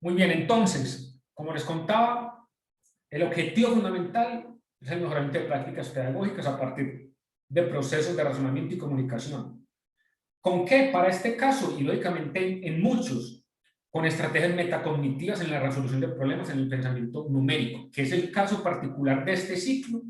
Muy bien, entonces, como les contaba, el objetivo fundamental es el mejoramiento de prácticas pedagógicas a partir de procesos de razonamiento y comunicación. ¿Con qué? Para este caso, y lógicamente en muchos, con estrategias metacognitivas en la resolución de problemas en el pensamiento numérico, que es el caso particular de este ciclo,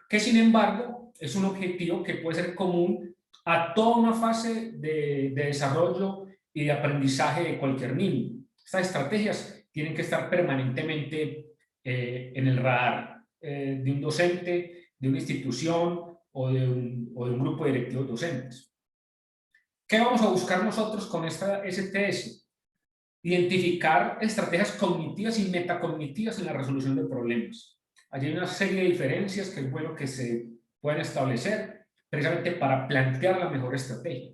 que sin embargo es un objetivo que puede ser común a toda una fase de desarrollo y de aprendizaje de cualquier niño. Estas estrategias tienen que estar permanentemente en el radar de un docente, de una institución o de un grupo de directivos docentes. ¿Qué vamos a buscar nosotros con esta STS? Identificar estrategias cognitivas y metacognitivas en la resolución de problemas. Allí hay una serie de diferencias que es bueno que se puedan establecer precisamente para plantear la mejor estrategia.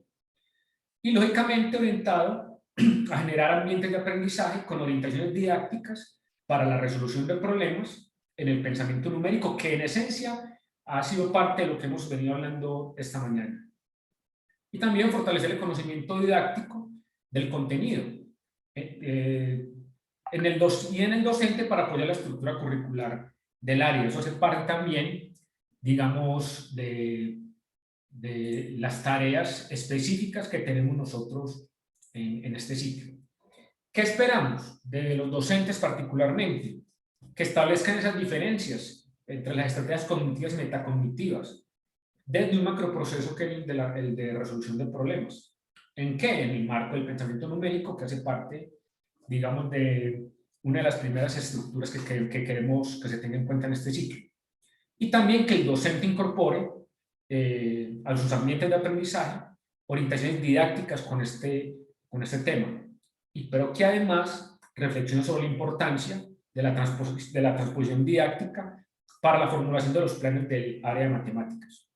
Y lógicamente orientado a generar ambientes de aprendizaje con orientaciones didácticas para la resolución de problemas en el pensamiento numérico, que en esencia ha sido parte de lo que hemos venido hablando esta mañana. Y también fortalecer el conocimiento didáctico del contenido en el docente para apoyar la estructura curricular del área. Eso hace parte también, digamos, de las tareas específicas que tenemos nosotros en este ciclo. ¿Qué esperamos de los docentes particularmente? Que establezcan esas diferencias entre las estrategias cognitivas y metacognitivas, desde un macroproceso que es el de resolución de problemas. ¿En qué? En el marco del pensamiento numérico, que hace parte, digamos, de una de las primeras estructuras que queremos que se tenga en cuenta en este ciclo. Y también que el docente incorpore a sus ambientes de aprendizaje orientaciones didácticas con este tema. Pero que además reflexione sobre la importancia de la transposición didáctica para la formulación de los planes del área de matemáticas.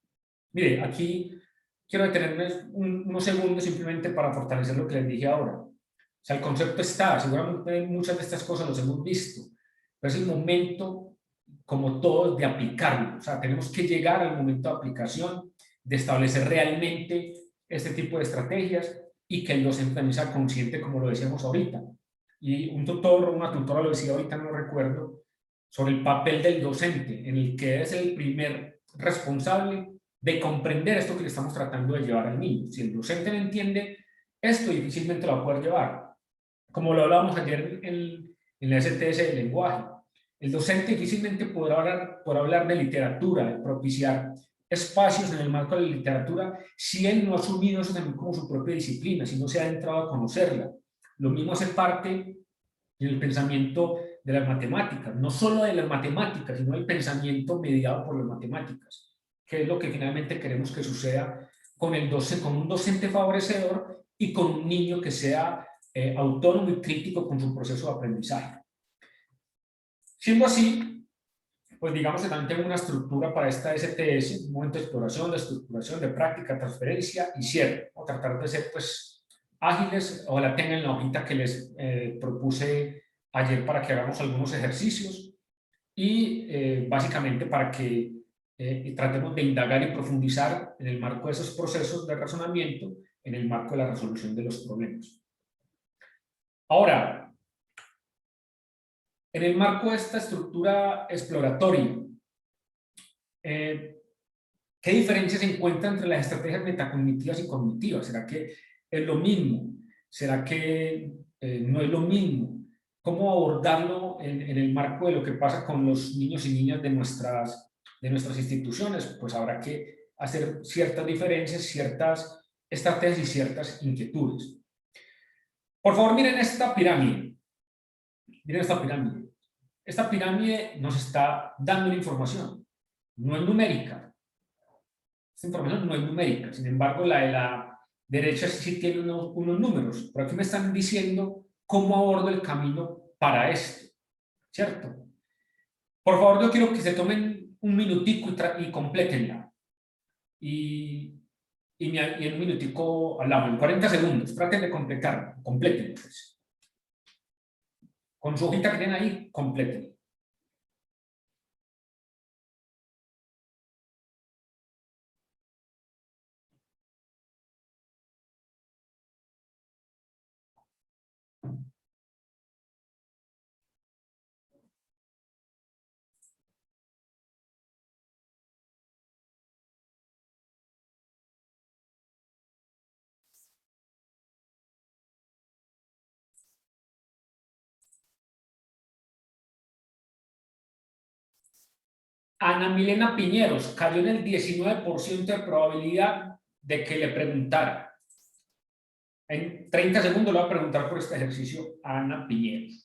Mire, aquí quiero detenerme unos segundos simplemente para fortalecer lo que les dije ahora. O sea, el concepto está, seguramente muchas de estas cosas los hemos visto, pero es el momento, como todos, de aplicarlo. O sea, tenemos que llegar al momento de aplicación, de establecer realmente este tipo de estrategias y que el docente también sea consciente, como lo decíamos ahorita. Y un tutor o una tutora lo decía ahorita, no lo recuerdo, sobre el papel del docente, en el que es el primer responsable de comprender esto que le estamos tratando de llevar al niño. Si el docente no entiende esto, difícilmente lo va a poder llevar. Como lo hablábamos ayer en la STS del lenguaje, el docente difícilmente podrá hablar de literatura, de propiciar espacios en el marco de la literatura, si él no ha asumido eso también como su propia disciplina, si no se ha entrado a conocerla. Lo mismo hace parte del pensamiento de las matemáticas, no solo de las matemáticas, sino del pensamiento mediado por las matemáticas, que es lo que finalmente queremos que suceda con un docente favorecedor y con un niño que sea autónomo y crítico con su proceso de aprendizaje. Siendo así, pues digamos que también tengo una estructura para esta STS, un momento de exploración, de estructuración, de práctica, transferencia y cierre. O tratar de ser pues ágiles, o la tengan en la hojita que les propuse ayer para que hagamos algunos ejercicios y básicamente para que tratemos de indagar y profundizar en el marco de esos procesos de razonamiento, en el marco de la resolución de los problemas. Ahora, en el marco de esta estructura exploratoria, ¿qué diferencias se encuentran entre las estrategias metacognitivas y cognitivas? ¿Será que es lo mismo? ¿Será que no es lo mismo? ¿Cómo abordarlo en el marco de lo que pasa con los niños y niñas de nuestras instituciones? Pues habrá que hacer ciertas diferencias, ciertas estrategias y ciertas inquietudes. Por favor, miren esta pirámide. Miren esta pirámide. Esta pirámide nos está dando una información, no es numérica. Esta información no es numérica, sin embargo, la de la derecha sí tiene unos números. Por aquí me están diciendo cómo abordo el camino para esto, ¿cierto? Por favor, yo quiero que se tomen un minutico y complétenla. Y en un minutico hablamos, en 40 segundos, traten de completar, completen, pues. Con su hojita que tienen ahí, completen. Ana Milena Piñeros cayó en el 19% de probabilidad de que le preguntara. En 30 segundos le voy a preguntar por este ejercicio a Ana Piñeros.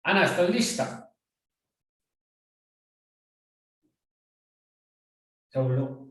Ana, ¿estás lista? Se voló.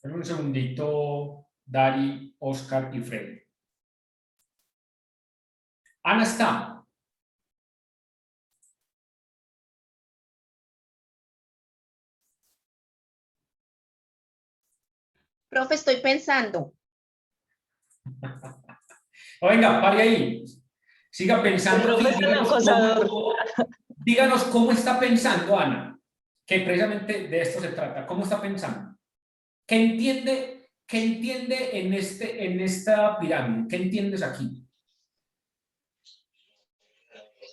En un segundito, Dari, Oscar y Freddy. Ana está. Profe, estoy pensando. Venga, pare ahí. Siga pensando. El profe es un acosador. Díganos cómo está pensando, Ana, que precisamente de esto se trata. ¿Cómo está pensando? ¿Qué entiende en esta pirámide? ¿Qué entiendes aquí?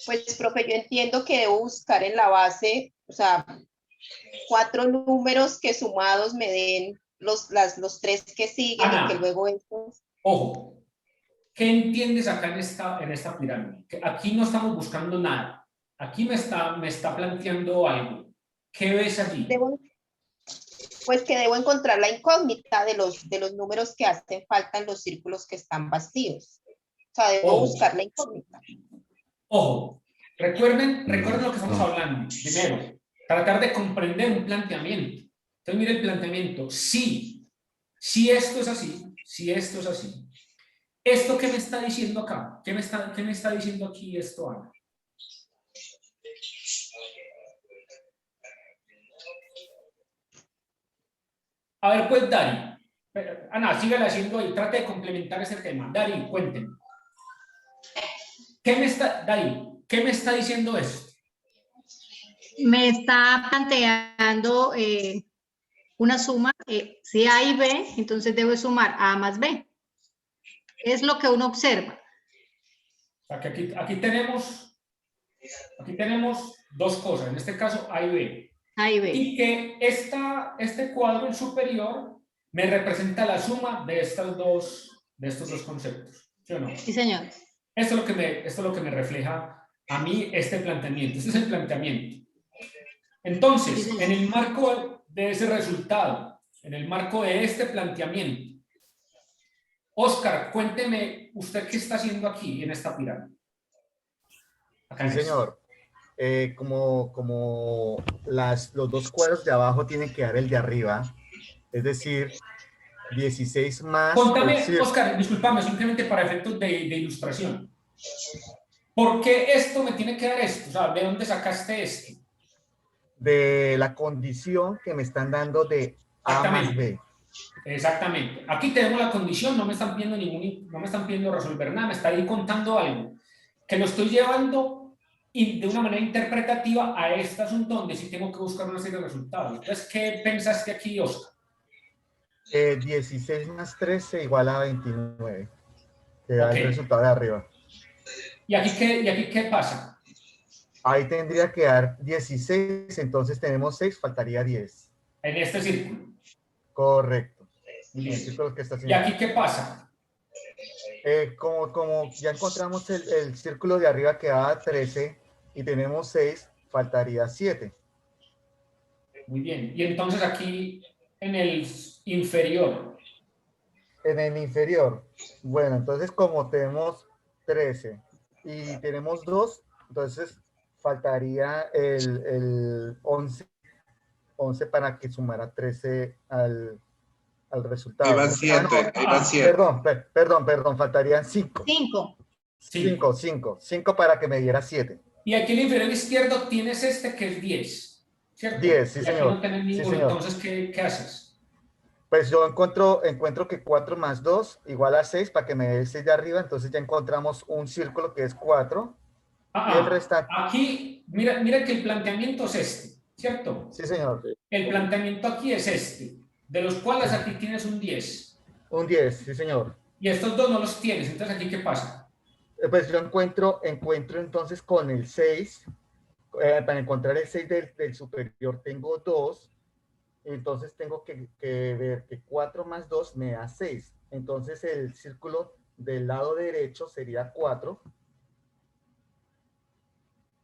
Pues, profe, yo entiendo que debo buscar en la base, o sea, 4 números que sumados me den los 3 que siguen Ana, y que luego estos. ojo, ¿qué entiendes acá en esta pirámide? Que aquí no estamos buscando nada. Aquí me está planteando algo. ¿Qué ves allí? Pues que debo encontrar la incógnita de los números que hacen falta en los círculos que están vacíos. O sea, debo buscar la incógnita. Ojo, recuerden lo que estamos hablando. Primero, tratar de comprender un planteamiento. Entonces, mire el planteamiento. Si esto es así, si esto es así, ¿esto qué me está diciendo acá? ¿Qué me está diciendo aquí esto, Ana? A ver, pues, Dari. Ana, sígale haciendo ahí. Trate de complementar ese tema. Dari, cuéntenme. Dari, ¿qué me está diciendo esto? Me está planteando una suma, si A y B, entonces debo sumar A más B. Es lo que uno observa. O sea, que aquí tenemos dos cosas, en este caso A y B. A y B. Y que este cuadro superior me representa la suma de estos dos conceptos. ¿Sí o no? Sí, señor. Esto es lo que me refleja a mí este planteamiento. Este es el planteamiento. Entonces, Sí, en el marco de ese resultado, en el marco de este planteamiento, Oscar, cuénteme usted qué está haciendo aquí en esta pirámide. Acá Sí, señor. Como los dos cuadros de abajo tienen que dar el de arriba, es decir, 16 más Contame, Oscar, discúlpame, simplemente para efectos de ilustración. ¿Por qué esto me tiene que dar esto? O sea, ¿de dónde sacaste esto? de la condición que me están dando de A más B. Exactamente. Aquí tenemos la condición, no me están pidiendo resolver nada, me está ahí contando algo que lo estoy llevando de una manera interpretativa a este asunto donde sí tengo que buscar una serie de resultados. Entonces, ¿qué pensaste aquí, Oscar? 16 más 13 igual a 29, que da el resultado de arriba. ¿Y aquí qué pasa? Ahí tendría que dar 16, entonces tenemos 6, faltaría 10. En este círculo. Correcto. Muy bien. El círculo que está ¿Y aquí qué pasa? Como ya encontramos el círculo de arriba que da 13 y tenemos 6, faltaría 7. Muy bien. Y entonces aquí en el inferior. En el inferior, bueno, entonces como tenemos 13 y tenemos 2, entonces faltaría el 11 para que sumara 13 al al resultado. Ahí van ¿No? 7, ahí van 7. Perdón, faltarían 5. 5. 5 para que me diera 7. Y aquí en el inferior izquierdo tienes este que es 10, ¿cierto? 10, sí, Y aquí no señor. tenés Sí, ninguno, señor. entonces, ¿qué haces? Pues yo encuentro que 4 más 2 igual a 6 para que me dé 6 de arriba. Entonces ya encontramos un círculo que es 4 y el restante. Aquí, mira que el planteamiento es este, ¿cierto? Sí, señor. El planteamiento aquí es este, de los cuales aquí tienes un 10. Un 10, sí, señor. Y estos dos no los tienes, entonces aquí, ¿qué pasa? Pues yo encuentro entonces con el 6, para encontrar el 6 del superior tengo 2, entonces tengo que ver que 4 más 2 me da 6. Entonces el círculo del lado derecho sería 4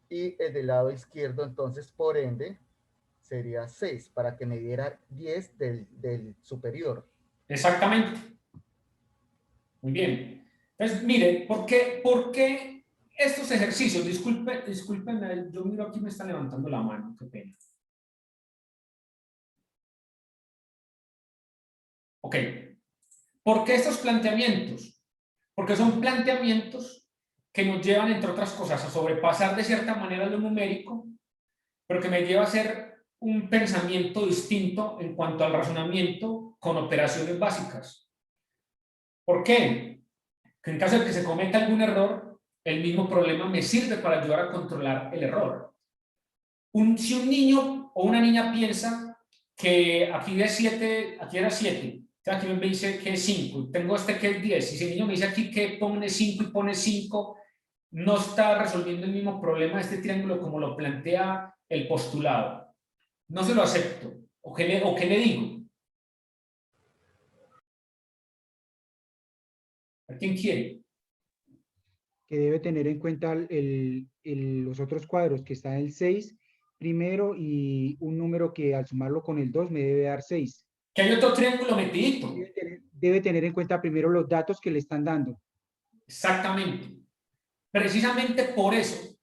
y el del lado izquierdo entonces por ende sería 6 para que me diera 10 del superior. Exactamente. Muy bien. Entonces, mire, ¿por qué estos ejercicios? Disculpen, yo miro aquí me está levantando la mano, qué pena. Ok. ¿Por qué estos planteamientos? Porque son planteamientos que nos llevan, entre otras cosas, a sobrepasar de cierta manera lo numérico, pero que me lleva a hacer un pensamiento distinto en cuanto al razonamiento con operaciones básicas. ¿Por qué? Que en caso de que se cometa algún error, el mismo problema me sirve para ayudar a controlar el error. Si un niño o una niña piensa que aquí era 7, aquí me dice que es 5, tengo este que es 10, y si el niño me dice aquí que pone 5 y pone 5, no está resolviendo el mismo problema de este triángulo como lo plantea el postulado. No se lo acepto. ¿O qué le digo? ¿A quién quiere? Que debe tener en cuenta los otros cuadros, que está el 6 primero y un número que al sumarlo con el 2 me debe dar 6. Que hay otro triángulo metidito. Debe tener en cuenta primero los datos que le están dando. Exactamente. Precisamente por eso,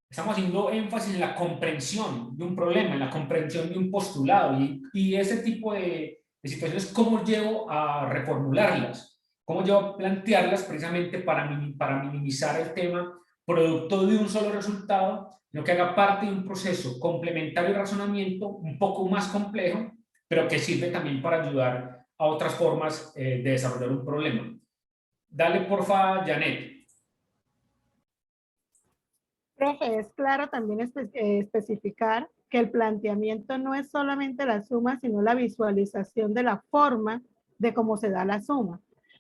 estamos haciendo énfasis en la comprensión de un problema, en la comprensión de un postulado y ese tipo de situaciones, cómo llevo a reformularlas, cómo llevo a plantearlas precisamente para minimizar el tema producto de un solo resultado, sino que haga parte de un proceso complementario de razonamiento un poco más complejo, pero que sirve también para ayudar a otras formas de desarrollar un problema. Dale, porfa, Janet. Profe, es claro también especificar que el planteamiento no es solamente la suma, sino la visualización de la forma de cómo se da la suma.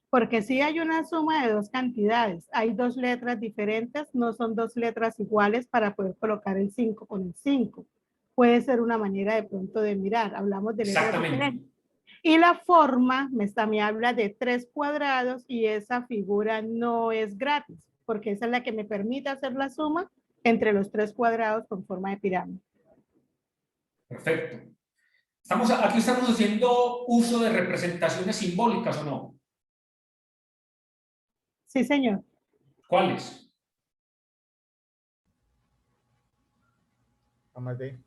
Porque si hay una suma de dos cantidades, hay dos letras diferentes, no son dos letras iguales para poder colocar el 5 con el 5. Puede ser una manera de pronto de mirar, hablamos de letras diferentes. Y la forma me habla de 3 cuadrados y esa figura no es gratis, porque esa es la que me permite hacer la suma entre los 3 cuadrados con forma de pirámide. Perfecto. Aquí estamos haciendo uso de representaciones simbólicas, ¿o no? Sí, señor. ¿Cuáles? A más de.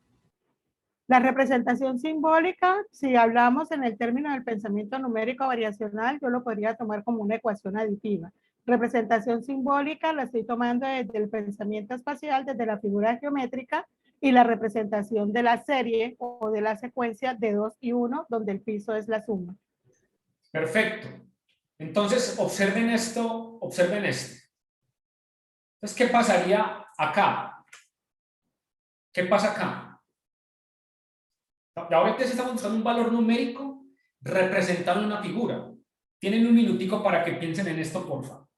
La representación simbólica, si hablamos en el término del pensamiento numérico variacional, yo lo podría tomar como una ecuación aditiva. Representación simbólica la estoy tomando desde el pensamiento espacial, desde la figura geométrica, y la representación de la serie o de la secuencia de 2 y 1, donde el piso es la suma. Perfecto. Entonces, observen esto, observen esto. Entonces, ¿qué pasaría acá? ¿Qué pasa acá? Ahorita estamos buscando un valor numérico representado en una figura. Tienen un minutico para que piensen en esto, por favor.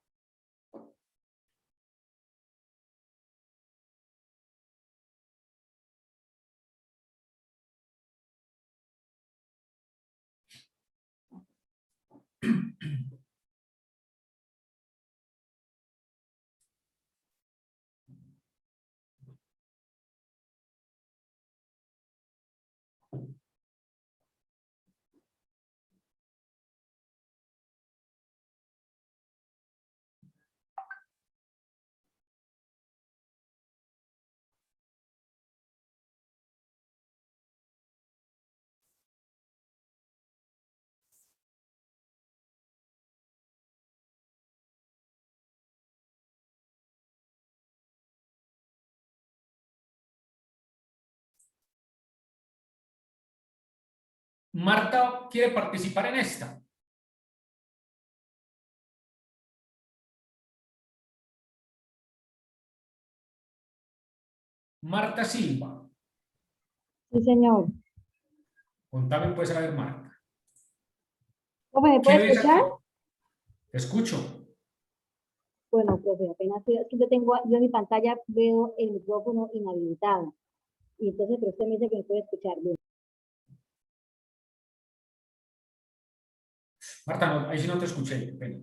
Marta quiere participar en esta. Marta Silva. Sí, señor. Contame pues, a ver, Marta. ¿Cómo me ¿Qué puede ves escuchar? aquí? Te escucho. Bueno, profe, apenas es que yo en mi pantalla veo el micrófono inhabilitado. Y entonces, pero usted me dice que me puede escuchar bien. Marta, no, ahí sí no te escuché. Qué pena.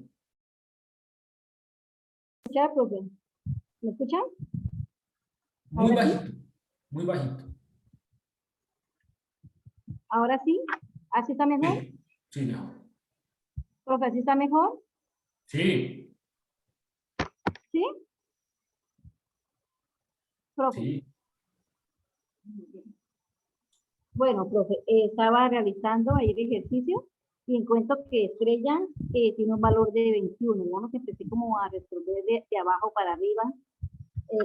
¿Escuchar, profe? ¿Me escuchan? Muy ¿Ahora sí? bajito. Muy bajito. ¿Ahora sí? ¿Así está mejor? Sí, sí, mejor. Profe, ¿así está mejor? Sí, ¿Sí? Profe. sí. Bueno, profe, estaba realizando ahí el ejercicio y encuentro que estrella tiene un valor de 21. Digamos que empecé como a resolver de abajo para arriba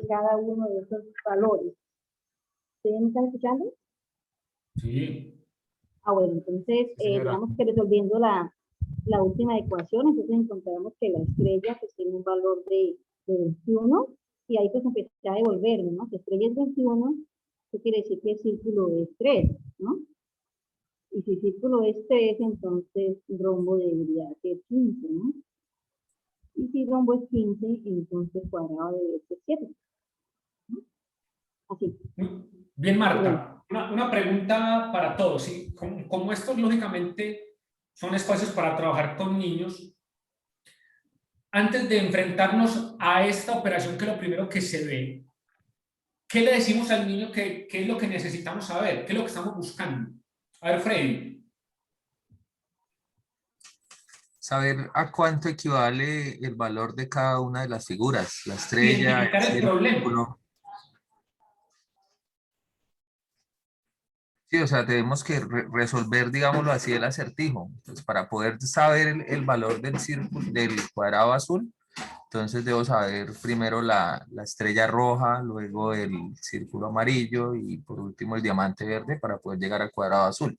cada uno de esos valores. ¿Ustedes me están escuchando? Sí. Bueno, entonces, Sí, señora. digamos que resolviendo la última ecuación, entonces encontramos que la estrella pues tiene un valor de 21 y ahí pues empecé a devolverme, ¿no? Si estrella es 21, eso quiere decir que el círculo es 3, ¿no? Y si círculo es 3, entonces rombo debería ser 15, ¿no? Y si rombo es 15, entonces cuadrado debe ser 7, ¿no? Así. Bien, Bueno, Marta. Una pregunta para todos. ¿Sí? Como estos, lógicamente, son espacios para trabajar con niños, antes de enfrentarnos a esta operación, que es lo primero que se ve, ¿qué le decimos al niño qué es lo que necesitamos saber? ¿Qué es lo que estamos buscando? A ver, Freddy. Saber a cuánto equivale el valor de cada una de las figuras, la estrella, Identificar el el problema. círculo. Sí, o sea, tenemos que resolver, digámoslo así, el acertijo. Entonces, para poder saber el valor del círculo, del cuadrado azul, entonces debo saber primero la estrella roja, luego el círculo amarillo y por último el diamante verde para poder llegar al cuadrado azul.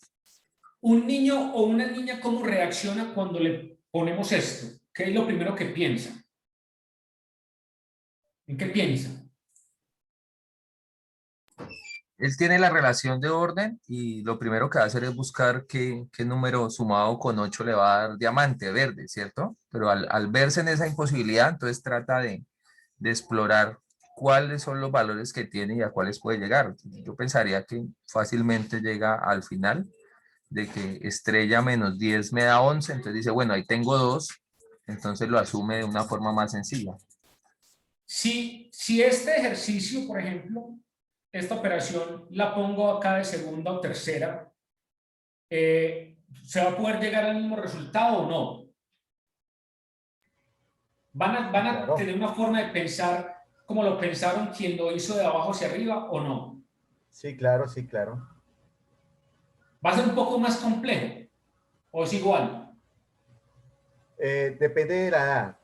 Un niño o una niña, ¿cómo reacciona cuando le ponemos esto? ¿Qué es lo primero que piensa? ¿En qué piensa? Él tiene la relación de orden y lo primero que va a hacer es buscar qué número sumado con 8 le va a dar diamante verde, ¿cierto? Pero al verse en esa imposibilidad, entonces trata de explorar cuáles son los valores que tiene y a cuáles puede llegar. Yo pensaría que fácilmente llega al final de que estrella menos 10 me da 11, entonces dice, bueno, ahí tengo 2, entonces lo asume de una forma más sencilla. Si este ejercicio, por ejemplo, esta operación la pongo acá de segunda o tercera, ¿se va a poder llegar al mismo resultado o no? ¿Van a Claro. tener una forma de pensar como lo pensaron quien lo hizo de abajo hacia arriba o no? Sí, claro, sí, claro. ¿Va a ser un poco más complejo o es igual? Depende de la edad.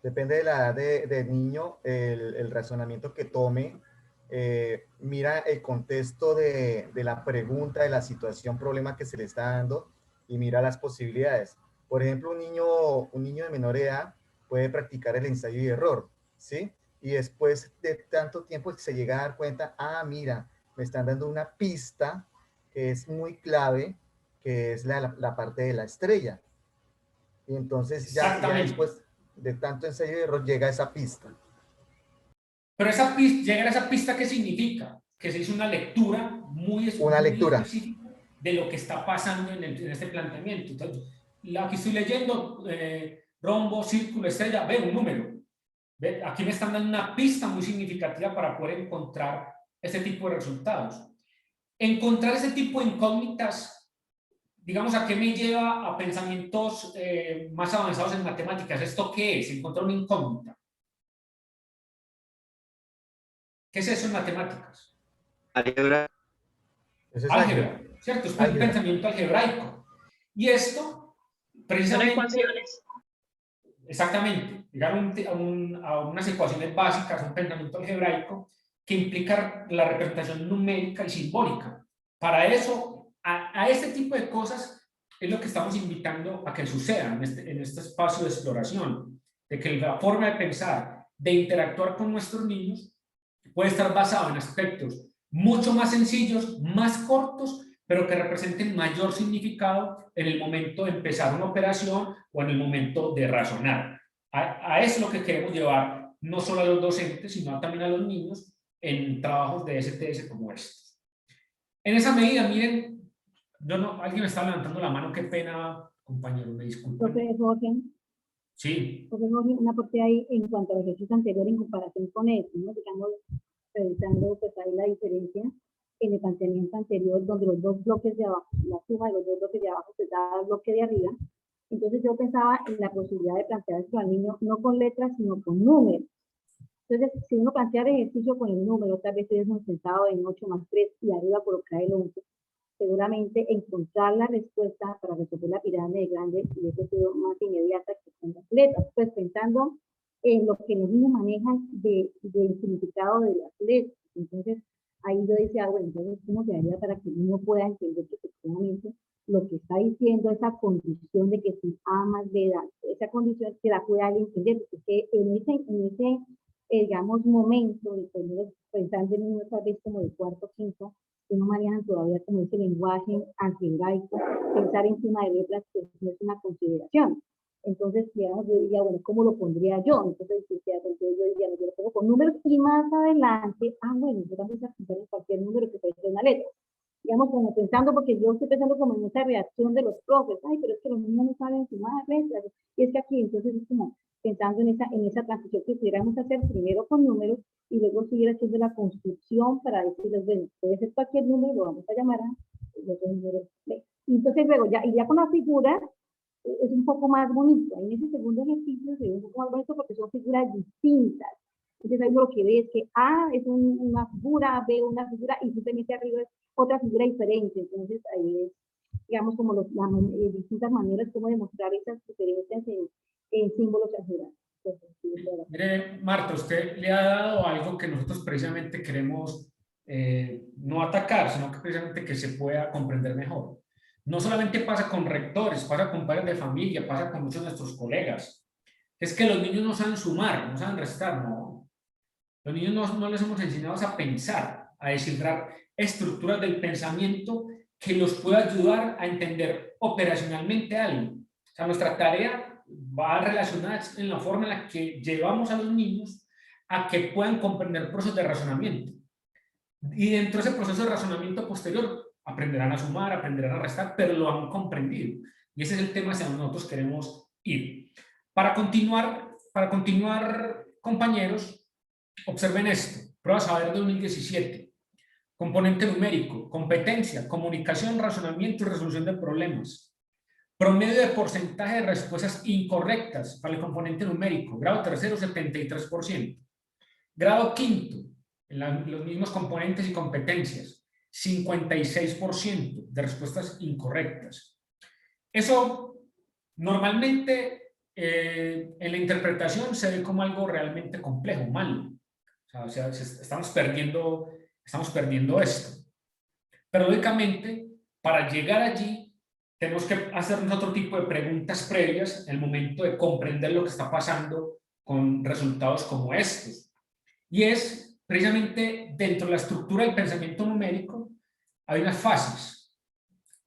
Depende de la edad del niño, el razonamiento que tome. Mira el contexto de la pregunta, de la situación, problema que se le está dando y mira las posibilidades. Por ejemplo, un niño de menor edad puede practicar el ensayo y error, ¿sí? Y después de tanto tiempo se llega a dar cuenta, mira, me están dando una pista que es muy clave, que es la parte de la estrella. Y entonces ya Exactamente. después de tanto ensayo y error llega a esa pista. Pero esa pista, llegar a esa pista, ¿qué significa? Que se hizo una lectura muy lectura. específica de lo que está pasando en este planteamiento. Entonces, aquí estoy leyendo rombo, círculo, estrella, veo un número. ¿Ve? Aquí me están dando una pista muy significativa para poder encontrar este tipo de resultados. Encontrar ese tipo de incógnitas, digamos, ¿a qué me lleva a pensamientos más avanzados en matemáticas? ¿Esto qué es? Encontrar una incógnita. ¿Qué es eso en matemáticas? Álgebra. Eso es Álgebra, ¿cierto? Es un Álgebra. pensamiento algebraico. Y esto, precisamente... Son ecuaciones. Exactamente, llegar a unas ecuaciones básicas, un pensamiento algebraico que implica la representación numérica y simbólica. Para eso A este tipo de cosas es lo que estamos invitando a que suceda en este espacio de exploración, de que la forma de pensar, de interactuar con nuestros niños, puede estar basado en aspectos mucho más sencillos, más cortos, pero que representen mayor significado en el momento de empezar una operación o en el momento de razonar. A eso es lo que queremos llevar, no solo a los docentes, sino también a los niños en trabajos de STS como estos. En esa medida, miren, alguien me está levantando la mano, qué pena, compañero, me disculpen. Profe Jorge, Sí. Profe Jorge, una parte ahí en cuanto al ejercicio anterior en comparación con esto, ¿no? Digamos, revisando pues ahí la diferencia en el planteamiento anterior, donde los dos bloques de abajo, la suma de los dos bloques de abajo se da al bloque de arriba. Entonces yo pensaba en la posibilidad de plantear esto al niño no con letras, sino con números. Entonces, si uno plantea el ejercicio con el número, tal vez hemos pensado en 8 más 3 y arriba colocar el 11, seguramente encontrar la respuesta para resolver la pirámide grande y eso ha sido más inmediata que con las letras, pues pensando en lo que los niños manejan del significado de las letras. Entonces, ahí yo decía, bueno, entonces, ¿cómo se haría para que el niño pueda entender que efectivamente lo que está diciendo, esa condición de que si A más B da, esa condición que la pueda entender, porque en ese digamos, momento de tener, pensando en niños tal vez como de cuarto, quinto, que no manejan todavía como ese lenguaje algebraico, pensar encima de letras pues, no es una consideración. Entonces, digamos, yo diría, bueno, ¿cómo lo pondría yo? Entonces yo diría, yo lo pongo con números y más adelante, bueno, yo vamos a pintar en cualquier número que puede ser una letra. Digamos, como pensando, porque yo estoy pensando como en esa reacción de los profes, pero es que los niños no saben sumar letras, y es que aquí, entonces es como pensando en esa transición que pudiéramos hacer primero con números y luego seguir haciendo la construcción para decirles, bueno, puede ser cualquier número, lo vamos a llamar a los números. Y entonces luego, ya con la figura, es un poco más bonito. En ese segundo ejercicio se ve un poco más bonito porque son figuras distintas. Entonces ahí lo que ve es que A es una figura, B una figura y simplemente arriba es otra figura diferente. Entonces ahí es, digamos, como las distintas maneras como demostrar esas diferencias en símbolos algebraicos. Mire, Marta, usted le ha dado algo que nosotros precisamente queremos no atacar, sino que precisamente que se pueda comprender mejor. No solamente pasa con rectores, pasa con padres de familia, pasa con muchos de nuestros colegas. Es que los niños no saben sumar, no saben restar, no. Los niños no les hemos enseñado a pensar, a descifrar estructuras del pensamiento que los pueda ayudar a entender operacionalmente algo. O sea, nuestra tarea va relacionada en la forma en la que llevamos a los niños a que puedan comprender procesos de razonamiento. Y dentro de ese proceso de razonamiento posterior aprenderán a sumar, aprenderán a restar, pero lo han comprendido. Y ese es el tema hacia donde nosotros queremos ir. Para continuar, compañeros, observen esto. Prueba Saber 2017. Componente numérico, competencia, comunicación, razonamiento y resolución de problemas. Promedio de porcentaje de respuestas incorrectas para el componente numérico. Grado tercero, 73%. Grado quinto, en los mismos componentes y competencias, 56% de respuestas incorrectas. Eso normalmente en la interpretación se ve como algo realmente complejo, malo. O sea, estamos perdiendo esto. Pero lógicamente, para llegar allí, tenemos que hacernos otro tipo de preguntas previas en el momento de comprender lo que está pasando con resultados como estos. Y es precisamente dentro de la estructura del pensamiento numérico, hay unas fases.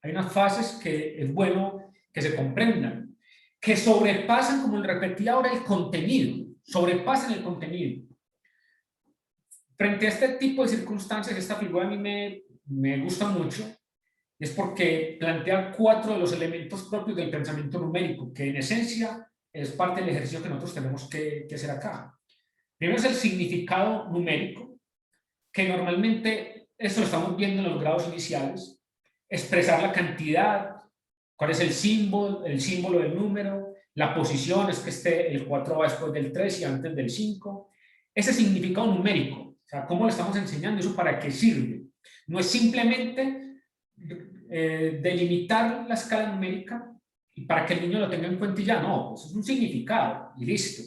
Hay unas fases que es bueno que se comprendan, que sobrepasan, como le repetí ahora, el contenido, sobrepasan el contenido. Frente a este tipo de circunstancias, esta figura a mí me gusta mucho, es porque plantea 4 de los elementos propios del pensamiento numérico, que en esencia es parte del ejercicio que nosotros tenemos que hacer acá. Primero es el significado numérico, que normalmente esto lo estamos viendo en los grados iniciales, expresar la cantidad, cuál es el símbolo del número, la posición, es que el 4 va después del 3 y antes del 5. Ese significado numérico, o sea, ¿cómo lo estamos enseñando? ¿Eso para qué sirve? No es simplemente delimitar la escala numérica y para que el niño lo tenga en cuenta y ya, no, eso es un significado y listo.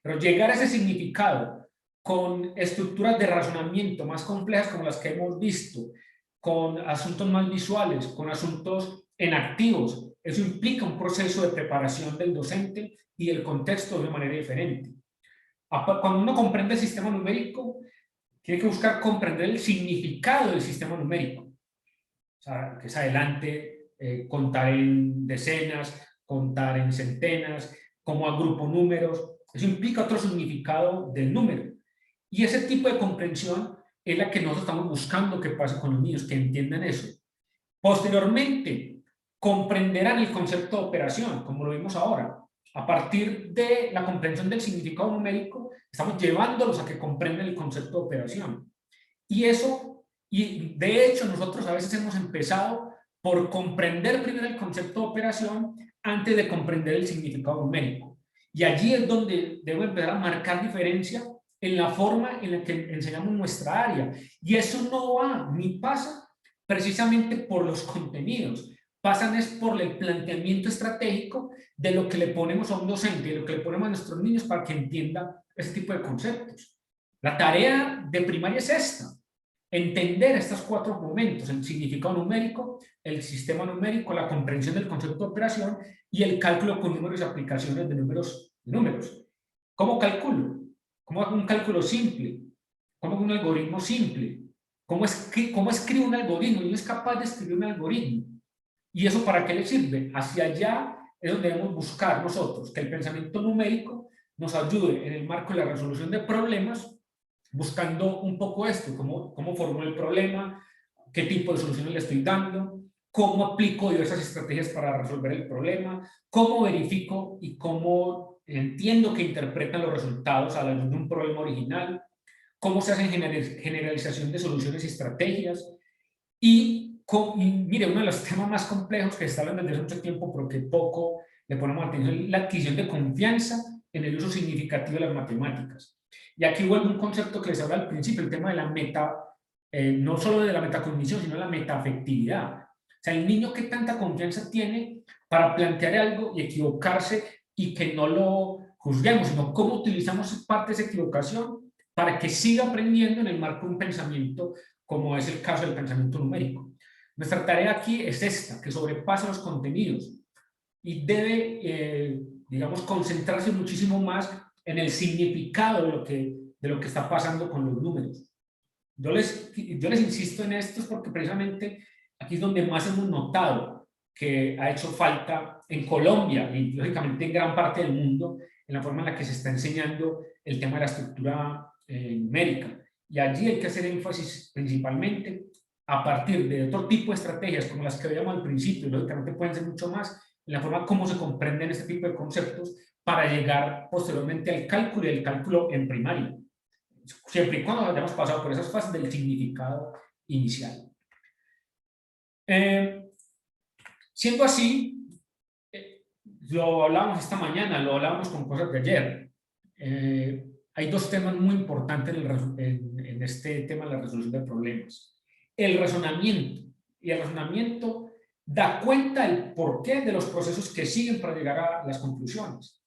Pero llegar a ese significado con estructuras de razonamiento más complejas como las que hemos visto, con asuntos más visuales, con asuntos en activos. Eso implica un proceso de preparación del docente y del contexto de una manera diferente. Cuando uno comprende el sistema numérico, tiene que buscar comprender el significado del sistema numérico. O sea, que es adelante, contar en decenas, contar en centenas, cómo agrupo números. Eso implica otro significado del número. Y ese tipo de comprensión es la que nosotros estamos buscando que pase con los niños, que entiendan eso. Posteriormente, comprenderán el concepto de operación, como lo vimos ahora. A partir de la comprensión del significado numérico, estamos llevándolos a que comprendan el concepto de operación. Y de hecho, nosotros a veces hemos empezado por comprender primero el concepto de operación antes de comprender el significado numérico. Y allí es donde debemos empezar a marcar diferencia en la forma en la que enseñamos nuestra área. Y eso no va ni pasa precisamente por los contenidos, pasan es por el planteamiento estratégico de lo que le ponemos a un docente, de lo que le ponemos a nuestros niños para que entienda ese tipo de conceptos. La tarea de primaria es esta: entender estos 4 momentos: el significado numérico, el sistema numérico, la comprensión del concepto de operación y el cálculo con números y aplicaciones de números. ¿Cómo calculo? ¿Cómo hago un cálculo simple? ¿Cómo hago un algoritmo simple? ¿Cómo escribo un algoritmo? ¿Y no es capaz de escribir un algoritmo? ¿Y eso para qué le sirve? Hacia allá es donde debemos buscar nosotros, que el pensamiento numérico nos ayude en el marco de la resolución de problemas, buscando un poco esto: cómo formulo el problema, qué tipo de soluciones le estoy dando, cómo aplico diversas estrategias para resolver el problema, cómo verifico y cómo entiendo que interpretan los resultados a la luz de un problema original, cómo se hace generalización de soluciones y estrategias. Y mire, uno de los temas más complejos que se está hablando desde hace mucho tiempo, pero que poco le ponemos atención, es la adquisición de confianza en el uso significativo de las matemáticas. Y aquí vuelve un concepto que les hablaba al principio, el tema de la no solo de la metacognición, sino de la metaafectividad. O sea, el niño qué tanta confianza tiene para plantear algo y equivocarse y que no lo juzguemos, sino cómo utilizamos parte de esa equivocación para que siga aprendiendo en el marco de un pensamiento, como es el caso del pensamiento numérico. Nuestra tarea aquí es esta, que sobrepasa los contenidos y debe, digamos, concentrarse muchísimo más en el significado de lo que está pasando con los números. Yo les insisto en esto porque precisamente aquí es donde más hemos notado que ha hecho falta en Colombia y lógicamente en gran parte del mundo, en la forma en la que se está enseñando el tema de la estructura numérica. Y allí hay que hacer énfasis principalmente a partir de otro tipo de estrategias como las que veíamos al principio, y lógicamente pueden ser mucho más, en la forma como se comprenden este tipo de conceptos para llegar posteriormente al cálculo y el cálculo en primaria, siempre y cuando hayamos pasado por esas fases del significado inicial. Siendo así, lo hablábamos esta mañana, lo hablábamos con cosas de ayer. Hay 2 temas muy importantes en este tema de la resolución de problemas. El razonamiento. Y el razonamiento da cuenta del porqué de los procesos que siguen para llegar a las conclusiones.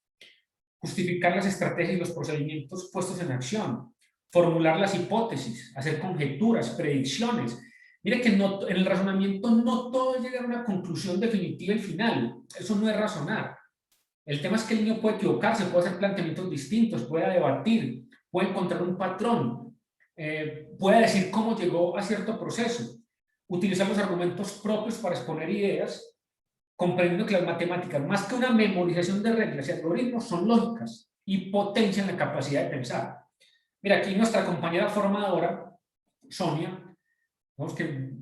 Justificar las estrategias y los procedimientos puestos en acción. Formular las hipótesis, hacer conjeturas, predicciones. Mire que en el razonamiento no todo es llegar a una conclusión definitiva y final. Eso no es razonar. El tema es que el niño puede equivocarse, puede hacer planteamientos distintos, puede debatir, puede encontrar un patrón, puede decir cómo llegó a cierto proceso, utilizar los argumentos propios para exponer ideas, comprendiendo que las matemáticas, más que una memorización de reglas y algoritmos, son lógicas y potencian la capacidad de pensar. Mira, aquí nuestra compañera formadora, Sonia, que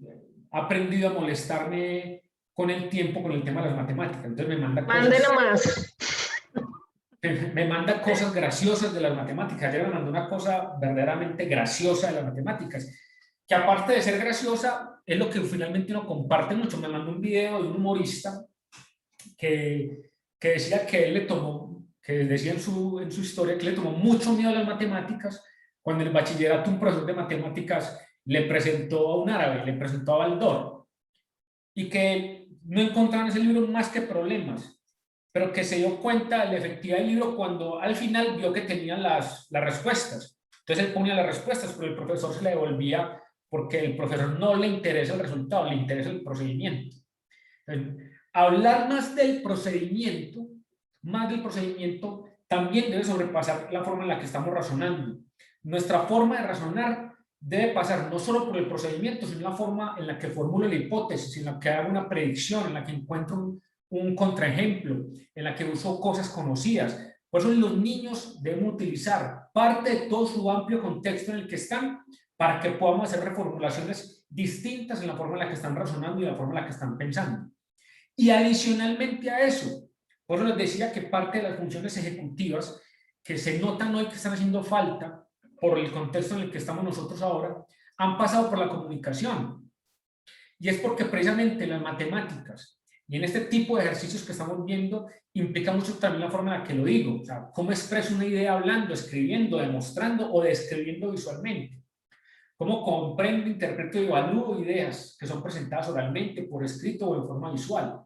ha aprendido a molestarme con el tiempo con el tema de las matemáticas. Entonces me manda cosas, me manda cosas graciosas de las matemáticas. Ayer me mandó una cosa verdaderamente graciosa de las matemáticas, que aparte de ser graciosa, es lo que finalmente uno comparte mucho. Me mandó un video de un humorista que decía que él decía en su historia que le tomó mucho miedo a las matemáticas cuando en el bachillerato un profesor de matemáticas le presentó a un árabe, le presentó a Baldor, y que no encontraba en ese libro más que problemas, pero que se dio cuenta de la efectividad del libro cuando al final vio que tenían las respuestas. Entonces él ponía las respuestas, pero el profesor se le devolvía porque el profesor no le interesa el resultado, le interesa el procedimiento. Entonces, hablar más del procedimiento, también debe sobrepasar la forma en la que estamos razonando. Nuestra forma de razonar debe pasar no solo por el procedimiento, sino la forma en la que formulo la hipótesis, en la que hago una predicción, en la que encuentro un contraejemplo, en la que uso cosas conocidas. Por eso los niños deben utilizar parte de todo su amplio contexto en el que están para que podamos hacer reformulaciones distintas en la forma en la que están razonando y en la forma en la que están pensando. Y adicionalmente a eso, por eso les decía que parte de las funciones ejecutivas que se notan hoy que están haciendo falta por el contexto en el que estamos nosotros ahora, han pasado por la comunicación. Y es porque precisamente las matemáticas y en este tipo de ejercicios que estamos viendo implica mucho también la forma en la que lo digo, o sea, cómo expreso una idea hablando, escribiendo, demostrando o describiendo visualmente. Cómo comprendo, interpreto y evalúo ideas que son presentadas oralmente, por escrito o en forma visual.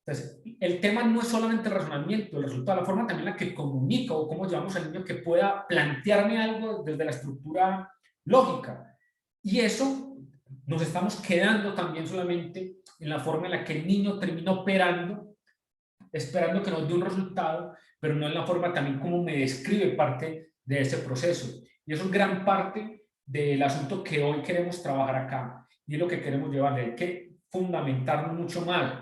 Entonces, el tema no es solamente el razonamiento, el resultado, la forma también en la que comunico o cómo llevamos al niño que pueda plantearme algo desde la estructura lógica. Y eso nos estamos quedando también solamente en la forma en la que el niño termina operando, esperando que nos dé un resultado, pero no en la forma también como me describe parte de ese proceso. Y eso es gran parte del asunto que hoy queremos trabajar acá. Y es lo que queremos llevarle. Hay que fundamentarnos mucho más.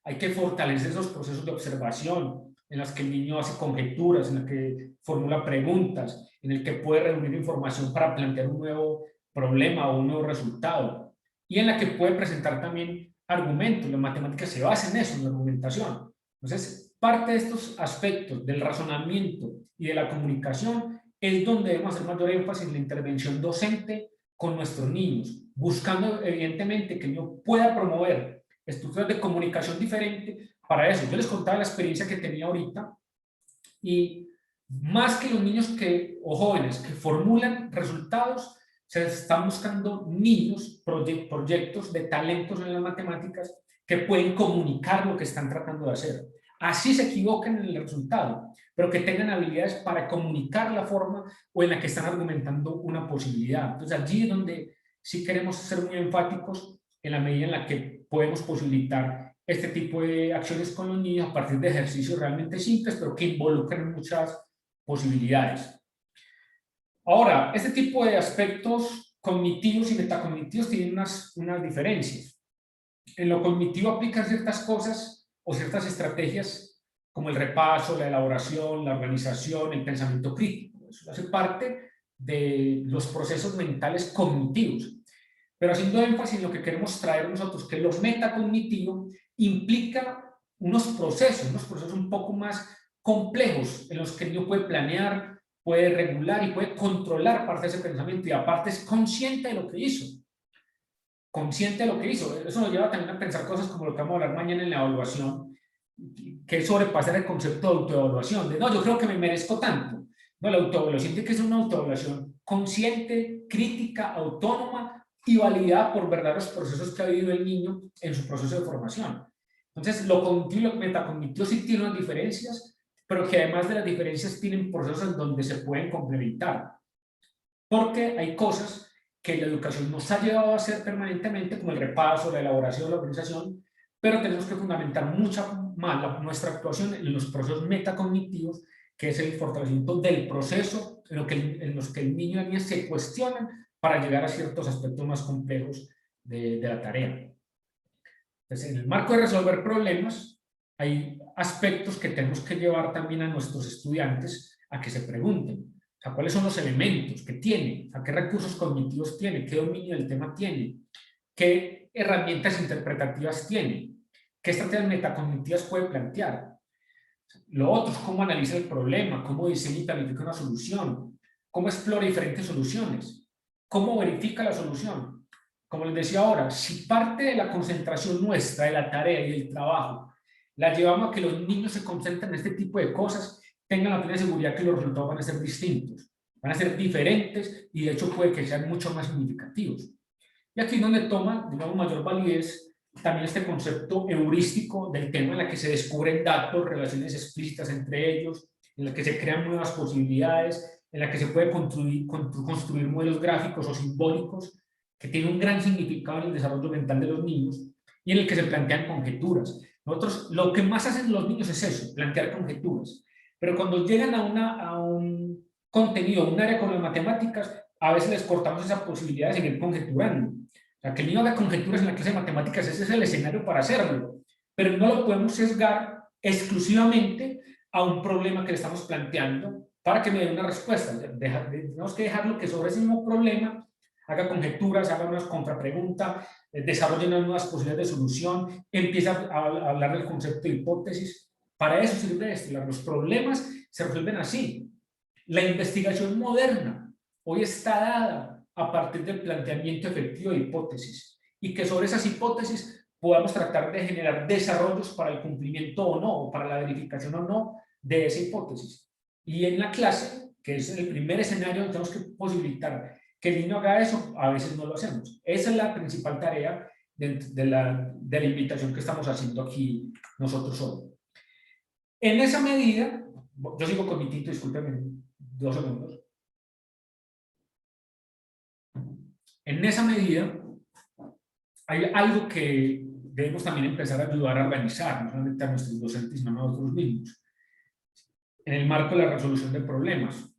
Hay que fortalecer esos procesos de observación en los que el niño hace conjeturas, en los que formula preguntas, en el que puede reunir información para plantear un nuevo problema o un nuevo resultado, y en la que puede presentar también argumentos. La matemática se basa en eso, en la argumentación. Entonces, parte de estos aspectos del razonamiento y de la comunicación es donde debemos hacer mayor énfasis en la intervención docente con nuestros niños, buscando evidentemente que el niño pueda promover estructuras de comunicación diferente para eso. Yo les contaba la experiencia que tenía ahorita, y más que los niños o jóvenes que formulan resultados, se están buscando niños, proyectos de talentos en las matemáticas que pueden comunicar lo que están tratando de hacer. Así se equivoquen en el resultado, pero que tengan habilidades para comunicar la forma o en la que están argumentando una posibilidad. Entonces allí es donde sí queremos ser muy enfáticos en la medida en la que podemos posibilitar este tipo de acciones con los niños a partir de ejercicios realmente simples, pero que involucran muchas posibilidades. Ahora, este tipo de aspectos cognitivos y metacognitivos tienen unas diferencias. En lo cognitivo aplican ciertas cosas o ciertas estrategias como el repaso, la elaboración, la organización, el pensamiento crítico. Eso hace parte de los procesos mentales cognitivos. Pero haciendo énfasis en lo que queremos traer nosotros, que los metacognitivos implica unos procesos un poco más complejos en los que el niño puede planear, puede regular y puede controlar parte de ese pensamiento, y aparte es consciente de lo que hizo. Consciente de lo que hizo. Eso nos lleva también a pensar cosas como lo que vamos a hablar mañana en la evaluación, que es sobrepasar el concepto de autoevaluación, de no, yo creo que me merezco tanto. No, la autoevaluación tiene que ser una autoevaluación consciente, crítica, autónoma y validada por verdaderos procesos que ha vivido el niño en su proceso de formación. Entonces, lo cognitivo y lo metacognitivo sí tienen unas diferencias, pero que además de las diferencias tienen procesos en donde se pueden complementar. Porque hay cosas que la educación nos ha llevado a hacer permanentemente, como el repaso, la elaboración, la organización, pero tenemos que fundamentar mucha más nuestra actuación en los procesos metacognitivos, que es el fortalecimiento del proceso en los que el niño y la niña se cuestionan para llegar a ciertos aspectos más complejos de la tarea. Entonces, en el marco de resolver problemas, hay aspectos que tenemos que llevar también a nuestros estudiantes a que se pregunten. O sea, ¿cuáles son los elementos que tiene? ¿A qué recursos cognitivos tiene? ¿Qué dominio del tema tiene? ¿Qué herramientas interpretativas tiene? ¿Qué estrategias metacognitivas puede plantear? Lo otro es cómo analiza el problema, cómo diseña y planifica una solución, cómo explora diferentes soluciones, cómo verifica la solución. Como les decía ahora, si parte de la concentración nuestra de la tarea y del trabajo la llevamos a que los niños se concentren en este tipo de cosas, tengan la plena seguridad que los resultados van a ser distintos, van a ser diferentes y de hecho puede que sean mucho más significativos. Y aquí es donde toma, digamos, mayor validez también este concepto heurístico del tema, en la que se descubren datos, relaciones explícitas entre ellos, en la que se crean nuevas posibilidades, en la que se puede construir modelos gráficos o simbólicos que tiene un gran significado en el desarrollo mental de los niños y en el que se plantean conjeturas. Nosotros, lo que más hacen los niños es eso, plantear conjeturas. Pero cuando llegan a un contenido, un área como las matemáticas, a veces les cortamos esa posibilidad de seguir conjeturando. O sea, que el niño haga conjeturas en la clase de matemáticas, ese es el escenario para hacerlo. Pero no lo podemos sesgar exclusivamente a un problema que le estamos planteando para que me dé una respuesta. Tenemos que dejarlo que sobre ese mismo problema haga conjeturas, haga unas contrapreguntas, desarrolle unas nuevas posibilidades de solución, empieza a hablar del concepto de hipótesis. Para eso sirve esto. Los problemas se resuelven así. La investigación moderna hoy está dada a partir del planteamiento efectivo de hipótesis y que sobre esas hipótesis podamos tratar de generar desarrollos para el cumplimiento o no, o para la verificación o no de esa hipótesis. Y en la clase, que es el primer escenario donde tenemos que posibilitar que el niño haga eso, a veces no lo hacemos. Esa es la principal tarea de la invitación que estamos haciendo aquí nosotros hoy. En esa medida, yo sigo con mi tinto, discúlpenme 2 segundos. En esa medida, hay algo que debemos también empezar a ayudar a organizar, no solamente a nuestros docentes, sino a nosotros mismos, en el marco de la resolución de problemas.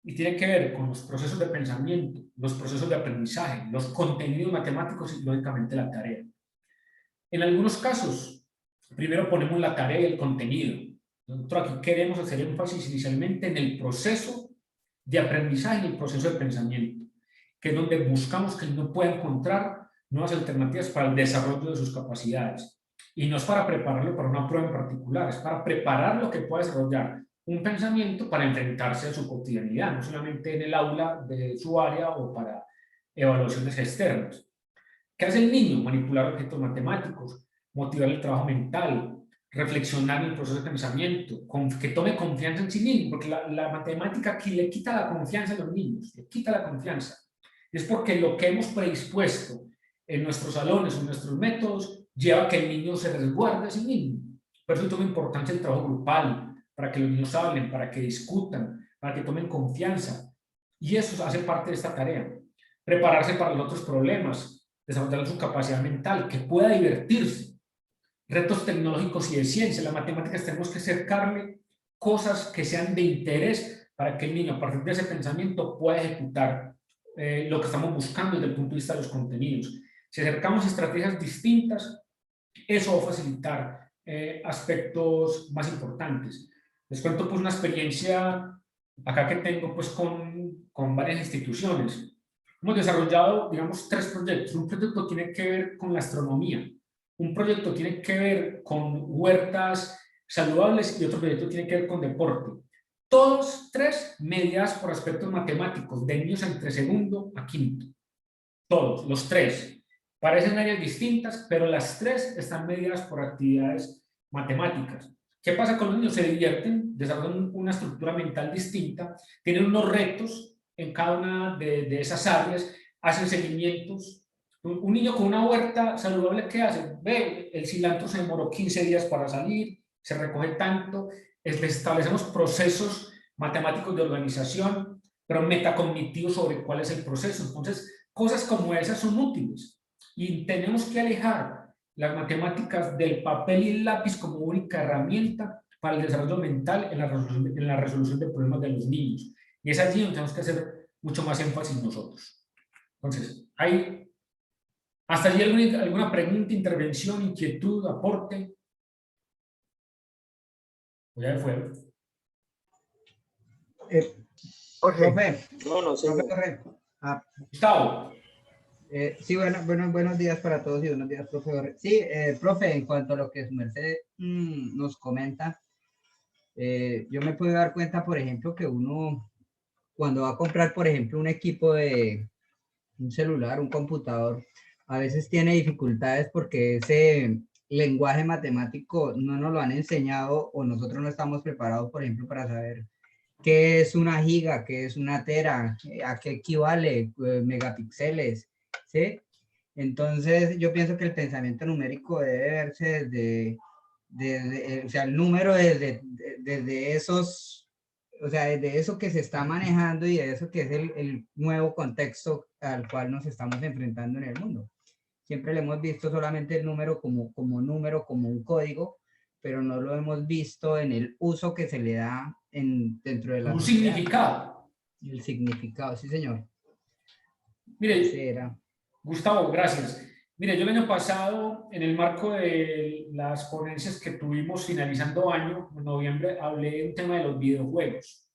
Y tiene que ver con los procesos de pensamiento, los procesos de aprendizaje, los contenidos matemáticos y, lógicamente, la tarea. En algunos casos, primero ponemos la tarea y el contenido. Nosotros aquí queremos hacer énfasis inicialmente en el proceso de aprendizaje y el proceso de pensamiento, que es donde buscamos que el niño pueda encontrar nuevas alternativas para el desarrollo de sus capacidades. Y no es para prepararlo para una prueba en particular, es para prepararlo que pueda desarrollar un pensamiento para enfrentarse a su cotidianidad, no solamente en el aula de su área o para evaluaciones externas. ¿Qué hace el niño? Manipular objetos matemáticos, motivar el trabajo mental, reflexionar en el proceso de pensamiento, que tome confianza en sí mismo, porque la matemática aquí le quita la confianza a los niños, le quita la confianza. Es porque lo que hemos predispuesto en nuestros salones o en nuestros métodos lleva a que el niño se resguarde a sí mismo. Por eso toma importancia el trabajo grupal, para que los niños hablen, para que discutan, para que tomen confianza. Y eso hace parte de esta tarea. Prepararse para los otros problemas, desarrollar su capacidad mental, que pueda divertirse. Retos tecnológicos y de ciencia. Las matemáticas tenemos que acercarle cosas que sean de interés para que el niño, a partir de ese pensamiento, pueda ejecutar lo que estamos buscando desde el punto de vista de los contenidos. Si acercamos estrategias distintas, eso va a facilitar aspectos más importantes. Les cuento pues una experiencia acá que tengo pues con varias instituciones. Hemos desarrollado, digamos, 3 proyectos. Un proyecto tiene que ver con la astronomía, un proyecto tiene que ver con huertas saludables y otro proyecto tiene que ver con deporte. Todos 3 mediados por aspectos matemáticos, de niños entre segundo a quinto. Todos, los 3. Parecen áreas distintas, pero las 3 están mediadas por actividades matemáticas. ¿Qué pasa con los niños? Se divierten, desarrollan una estructura mental distinta, tienen unos retos en cada una de esas áreas, hacen seguimientos. Un niño con una huerta saludable, ¿qué hace? Ve, el cilantro se demoró 15 días para salir, se recoge tanto, establecemos procesos matemáticos de organización, pero metacognitivos sobre cuál es el proceso. Entonces, cosas como esas son útiles y tenemos que alejar las matemáticas del papel y el lápiz como única herramienta para el desarrollo mental en la resolución de problemas de los niños. Y es allí donde tenemos que hacer mucho más énfasis nosotros. Entonces, ¿hasta allí alguna pregunta, intervención, inquietud, aporte? Pues ya fue. Profe. No sé. Profe. Gustavo. Sí, buenos días para todos y buenos días, profe. Sí, profe, en cuanto a lo que su merced nos comenta, yo me puedo dar cuenta, por ejemplo, que uno, cuando va a comprar, por ejemplo, un equipo de un celular, un computador, a veces tiene dificultades porque ese lenguaje matemático no nos lo han enseñado o nosotros no estamos preparados, por ejemplo, para saber qué es una giga, qué es una tera, a qué equivale, megapíxeles, ¿sí? Entonces, yo pienso que el pensamiento numérico debe verse desde o sea, el número desde esos o sea, desde eso que se está manejando y de eso que es el nuevo contexto al cual nos estamos enfrentando en el mundo. Siempre le hemos visto solamente el número como número, como un código, pero no lo hemos visto en el uso que se le da dentro de la Un sociedad. significado. El significado, sí, señor. Mire, Ese era. Gustavo, gracias. Mire, yo el año pasado, en el marco de las ponencias que tuvimos finalizando año, en noviembre, hablé de un tema de los videojuegos.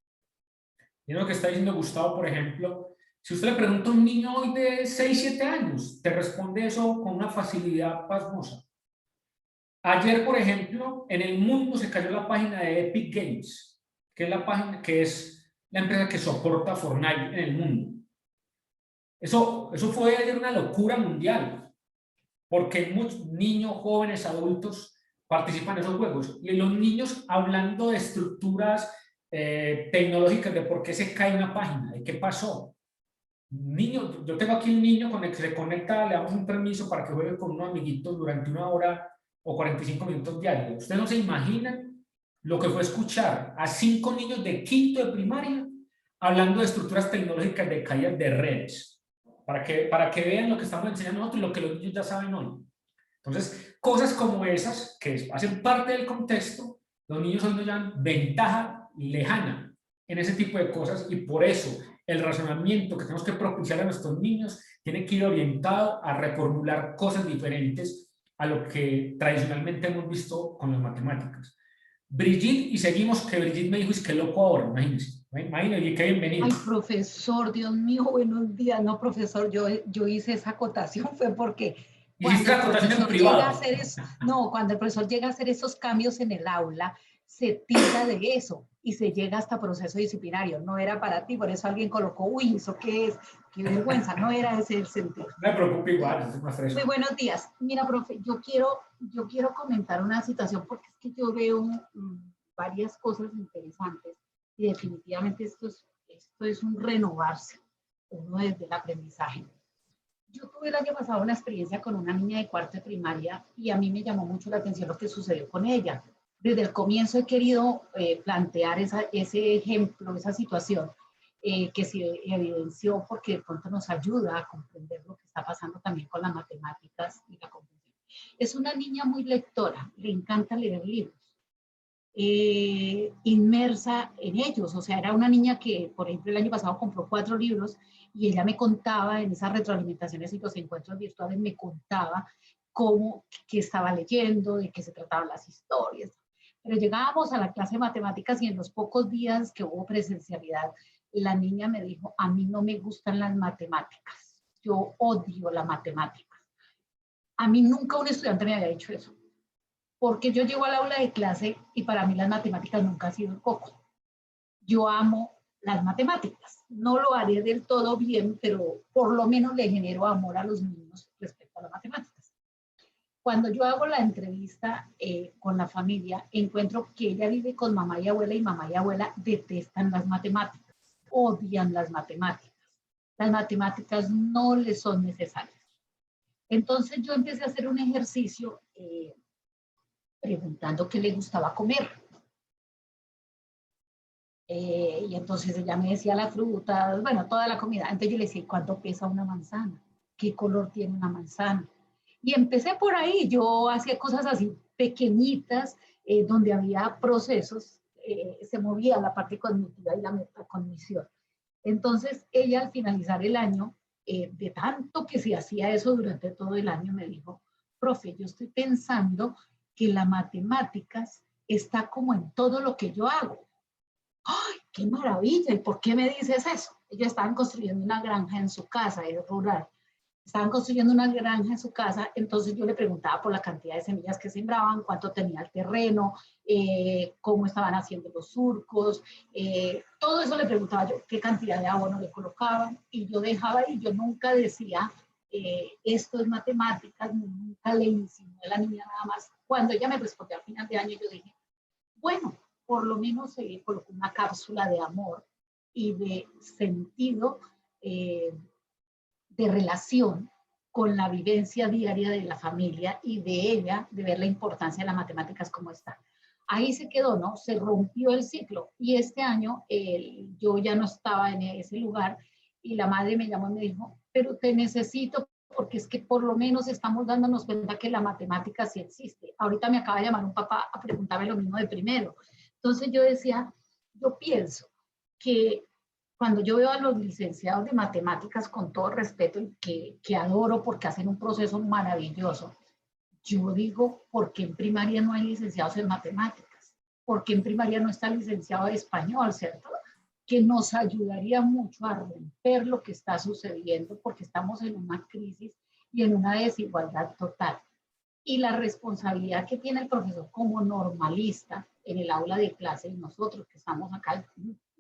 Y lo que está diciendo Gustavo, por ejemplo, si usted le pregunta a un niño hoy de 6, 7 años, te responde eso con una facilidad pasmosa. Ayer, por ejemplo, en el mundo se cayó la página de Epic Games, que es la empresa que soporta Fortnite en el mundo. Eso fue ayer una locura mundial, porque muchos niños, jóvenes, adultos participan en esos juegos. Y los niños hablando de estructuras tecnológicas, de por qué se cae una página, de qué pasó. Niño, yo tengo aquí un niño con el que se conecta, le damos un permiso para que juegue con unos amiguitos durante 1 hora o 45 minutos diarios. Ustedes no se imaginan lo que fue escuchar a 5 niños de quinto de primaria hablando de estructuras tecnológicas de caídas de redes. Para que vean lo que estamos enseñando nosotros y lo que los niños ya saben hoy. Entonces, cosas como esas, que hacen parte del contexto, los niños hoy nos dan ventaja lejana en ese tipo de cosas, y por eso el razonamiento que tenemos que propiciar a nuestros niños tiene que ir orientado a reformular cosas diferentes a lo que tradicionalmente hemos visto con las matemáticas. Brigitte, y seguimos, que Brigitte me dijo, es que loco ahora, imagínense. Imagínense, qué bienvenido. Ay, profesor, Dios mío, buenos días. No, profesor, yo hice esa acotación fue porque ¿Hiciste la acotación en privado? Cuando el profesor llega a hacer esos cambios en el aula, se tira de eso y se llega hasta proceso disciplinario. No era para ti, por eso alguien colocó, uy, ¿eso qué es? Qué vergüenza, no era ese el sentido. No me preocupe, igual, es más fresco. Muy buenos días. Mira, profe, yo quiero comentar una situación porque es que yo veo varias cosas interesantes y definitivamente esto es un renovarse, uno desde el aprendizaje. Yo tuve el año pasado una experiencia con una niña de 4º de primaria y a mí me llamó mucho la atención lo que sucedió con ella. Desde el comienzo he querido plantear ese ejemplo, esa situación que se evidenció porque de pronto nos ayuda a comprender lo que está pasando también con las matemáticas y la comprensión. Es una niña muy lectora, le encanta leer libros. Inmersa en ellos, o sea, era una niña que, por ejemplo, el año pasado compró 4 libros y ella me contaba en esas retroalimentaciones y los encuentros virtuales, me contaba qué estaba leyendo, de qué se trataban las historias. Pero llegábamos a la clase de matemáticas y en los pocos días que hubo presencialidad, la niña me dijo, a mí no me gustan las matemáticas, yo odio la matemática. A mí nunca un estudiante me había dicho eso. Porque yo llego al aula de clase y para mí las matemáticas nunca ha sido el coco. Yo amo las matemáticas. No lo haré del todo bien, pero por lo menos le genero amor a los niños respecto a las matemáticas. Cuando yo hago la entrevista con la familia, encuentro que ella vive con mamá y abuela detestan las matemáticas, odian las matemáticas. Las matemáticas no les son necesarias. Entonces yo empecé a hacer un ejercicio preguntando qué le gustaba comer. Y entonces ella me decía las frutas, bueno, toda la comida. Entonces yo le decía, ¿cuánto pesa una manzana? ¿Qué color tiene una manzana? Y empecé por ahí, yo hacía cosas así pequeñitas, donde había procesos, se movía la parte cognitiva y la metacognición. Entonces ella al finalizar el año, de tanto que se hacía eso durante todo el año, me dijo, profe, yo estoy pensando que la matemáticas está como en todo lo que yo hago. ¡Ay, qué maravilla! ¿Y por qué me dices eso? Ellos estaban construyendo una granja en su casa, es rural. Estaban construyendo una granja en su casa, entonces yo le preguntaba por la cantidad de semillas que sembraban, cuánto tenía el terreno, cómo estaban haciendo los surcos, todo eso le preguntaba yo, qué cantidad de abono le colocaban, y yo dejaba ahí, yo nunca decía, esto es matemáticas, nunca le insinué a la niña nada más. Cuando ella me respondió al final de año, yo dije, bueno, por lo menos se colocó una cápsula de amor y de sentido, de relación con la vivencia diaria de la familia y de ella, de ver la importancia de las matemáticas como está. ahí se quedó, ¿no? Se rompió el ciclo. Y este año yo ya no estaba en ese lugar y la madre me llamó y me dijo, pero te necesito porque es que por lo menos estamos dándonos cuenta que la matemática sí existe. Ahorita me acaba de llamar un papá a preguntarme lo mismo de primero. Entonces yo decía, yo pienso que cuando yo veo a los licenciados de matemáticas, con todo respeto, que adoro porque hacen un proceso maravilloso, yo digo, ¿por qué en primaria no hay licenciados en matemáticas? ¿Por qué en primaria no está licenciado en español, cierto? Que nos ayudaría mucho a romper lo que está sucediendo porque estamos en una crisis y en una desigualdad total. Y la responsabilidad que tiene el profesor como normalista en el aula de clase y nosotros que estamos acá,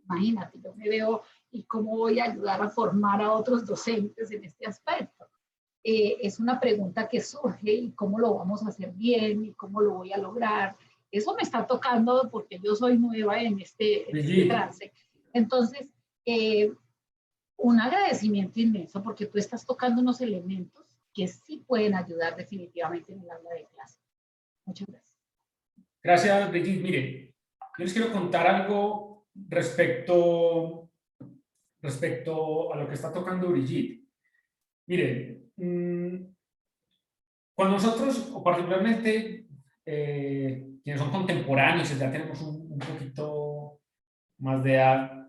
imagínate, yo me veo y cómo voy a ayudar a formar a otros docentes en este aspecto. Es una pregunta que surge y cómo lo vamos a hacer bien y cómo lo voy a lograr. Eso me está tocando porque yo soy nueva en este trance. Entonces, un agradecimiento inmenso porque tú estás tocando unos elementos que sí pueden ayudar definitivamente en el aula de clase. Muchas gracias. Gracias, Brigitte. Mire, yo les quiero contar algo respecto a lo que está tocando Brigitte. Mire, cuando nosotros, o particularmente quienes son contemporáneos, ya tenemos un poquito más de edad,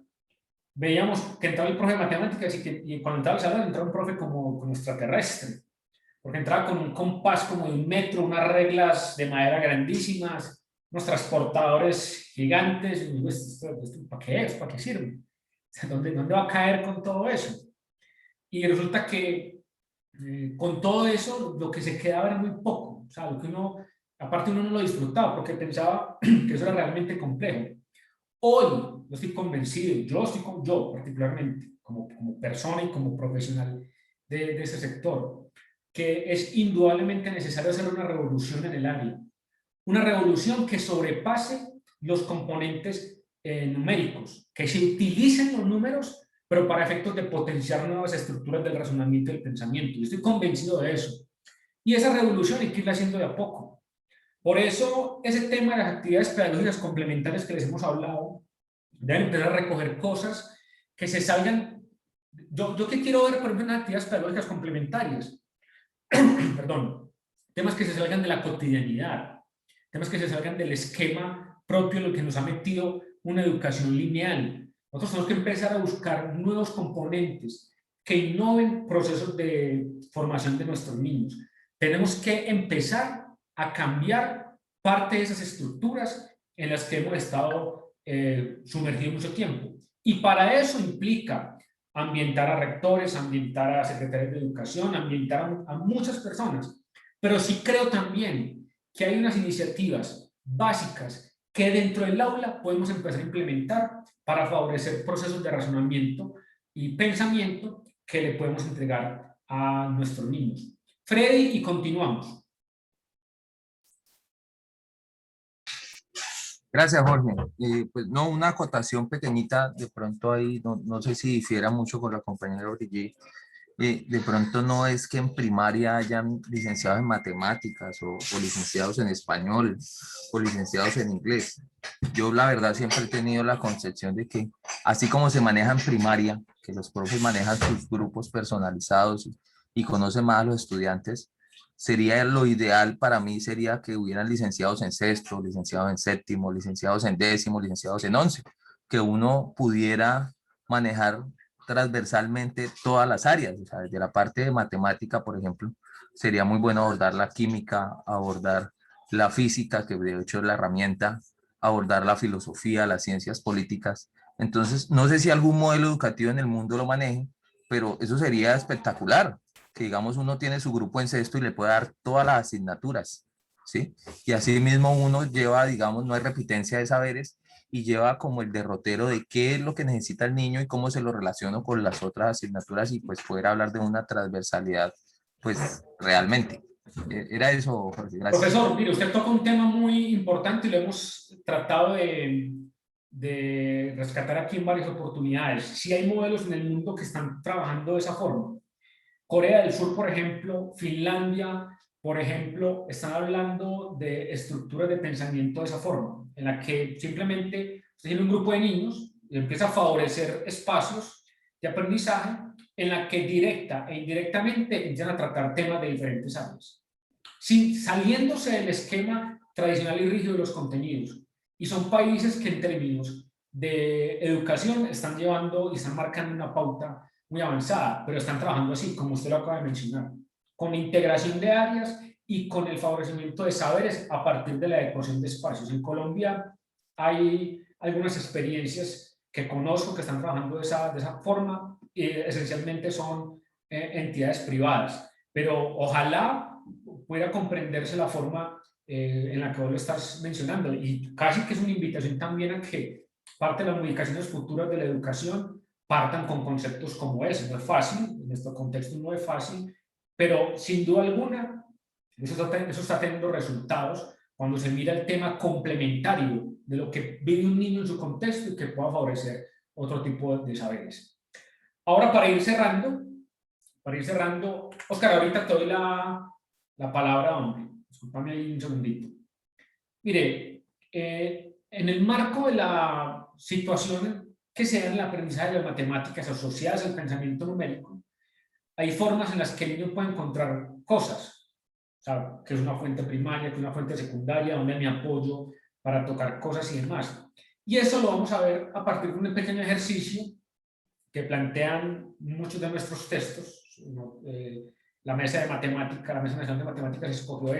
veíamos que entraba el profe de matemáticas y cuando entraba al salón entraba un profe como extraterrestre, porque entraba con un compás como de 1 metro, unas reglas de madera grandísimas, unos transportadores gigantes, y digo, ¿esto para qué es? ¿Para qué sirve? ¿Dónde va a caer con todo eso? Y resulta que con todo eso lo que se quedaba era muy poco, o sea, lo que aparte uno no lo disfrutaba porque pensaba que eso era realmente complejo. Hoy yo estoy convencido, yo particularmente, como persona y como profesional de ese sector, que es indudablemente necesario hacer una revolución en el área. Una revolución que sobrepase los componentes numéricos, que se utilicen los números, pero para efectos de potenciar nuevas estructuras del razonamiento y del pensamiento. Yo estoy convencido de eso. Y esa revolución hay que irla haciendo de a poco. Por eso, ese tema de las actividades pedagógicas complementarias que les hemos hablado, deben empezar a recoger cosas que se salgan. Yo que quiero ver, por ejemplo, en las actividades pedagógicas complementarias, perdón, temas que se salgan de la cotidianidad, temas que se salgan del esquema propio en el que nos ha metido una educación lineal. Nosotros tenemos que empezar a buscar nuevos componentes que innoven procesos de formación de nuestros niños. Tenemos que empezar a cambiar parte de esas estructuras en las que hemos estado sumergidos mucho tiempo. Y para eso implica ambientar a rectores, ambientar a secretarios de educación, ambientar a muchas personas. Pero sí creo también que hay unas iniciativas básicas que dentro del aula podemos empezar a implementar para favorecer procesos de razonamiento y pensamiento que le podemos entregar a nuestros niños. Freddy, y continuamos. Gracias, Jorge. Pues no, una acotación pequeñita, de pronto ahí, no sé si difiera mucho con la compañera Brigitte. De pronto no es que en primaria hayan licenciados en matemáticas o licenciados en español o licenciados en inglés. Yo la verdad siempre he tenido la concepción de que así como se maneja en primaria, que los profes manejan sus grupos personalizados y conocen más a los estudiantes, sería lo ideal para mí sería que hubieran licenciados en sexto, licenciados en séptimo, licenciados en décimo, licenciados en 11, que uno pudiera manejar transversalmente todas las áreas, o sea, desde la parte de matemática, por ejemplo, sería muy bueno abordar la química, abordar la física, que de hecho es la herramienta, abordar la filosofía, las ciencias políticas. Entonces, no sé si algún modelo educativo en el mundo lo maneje, pero eso sería espectacular, que digamos uno tiene su grupo en sexto y le puede dar todas las asignaturas, ¿sí? Y así mismo uno lleva, digamos, no hay repitencia de saberes, y lleva como el derrotero de qué es lo que necesita el niño y cómo se lo relaciona con las otras asignaturas y pues poder hablar de una transversalidad pues realmente. Era eso, Jorge. Gracias. Profesor, mire, usted toca un tema muy importante y lo hemos tratado de rescatar aquí en varias oportunidades. Sí hay modelos en el mundo que están trabajando de esa forma. Corea del Sur, por ejemplo, Finlandia, por ejemplo, están hablando de estructuras de pensamiento de esa forma. en la que simplemente usted tiene un grupo de niños y empieza a favorecer espacios de aprendizaje en la que directa e indirectamente empiezan a tratar temas de diferentes áreas, saliéndose del esquema tradicional y rígido de los contenidos. Y son países que en términos de educación están llevando y están marcando una pauta muy avanzada, pero están trabajando así, como usted lo acaba de mencionar, con integración de áreas y con el favorecimiento de saberes a partir de la adecuación de espacios. En Colombia hay algunas experiencias que conozco que están trabajando de esa forma, esencialmente son entidades privadas, pero ojalá pueda comprenderse la forma en la que vos lo estás mencionando, y casi que es una invitación también a que parte de las modificaciones futuras de la educación partan con conceptos como ese. No es fácil, en este contexto no es fácil, pero sin duda alguna eso está teniendo resultados cuando se mira el tema complementario de lo que vive un niño en su contexto y que pueda favorecer otro tipo de saberes. Ahora, para ir cerrando, Óscar, ahorita te doy la palabra, hombre. Discúlpame ahí un segundito. Mire, en el marco de la situación que se da en el aprendizaje de las matemáticas asociadas al pensamiento numérico, hay formas en las que el niño puede encontrar cosas, o sea, que es una fuente primaria, que es una fuente secundaria, donde me apoyo para tocar cosas y demás. Y eso lo vamos a ver a partir de un pequeño ejercicio que plantean muchos de nuestros textos. La Mesa Nacional de Matemáticas escogió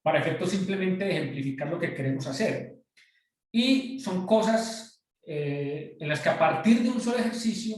para efectos simplemente de ejemplificar lo que queremos hacer. Y son cosas en las que a partir de un solo ejercicio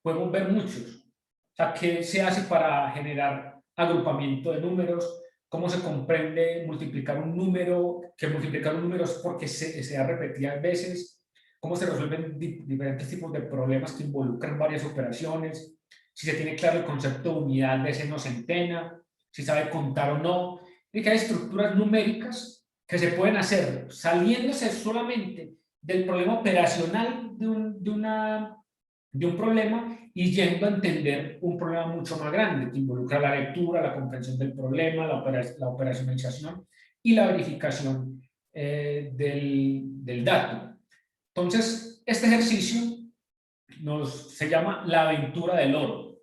podemos ver muchos. O sea, qué se hace para generar agrupamiento de números, cómo se comprende multiplicar un número, que multiplicar un número es porque se da repetidas veces, cómo se resuelven diferentes tipos de problemas que involucran varias operaciones, si se tiene claro el concepto de unidad, decena o centena, si sabe contar o no, y que hay estructuras numéricas que se pueden hacer saliéndose solamente del problema operacional de un problema y yendo a entender un problema mucho más grande que involucra la lectura, la comprensión del problema, la operacionalización y la verificación del dato. Entonces, este ejercicio se llama la aventura del oro.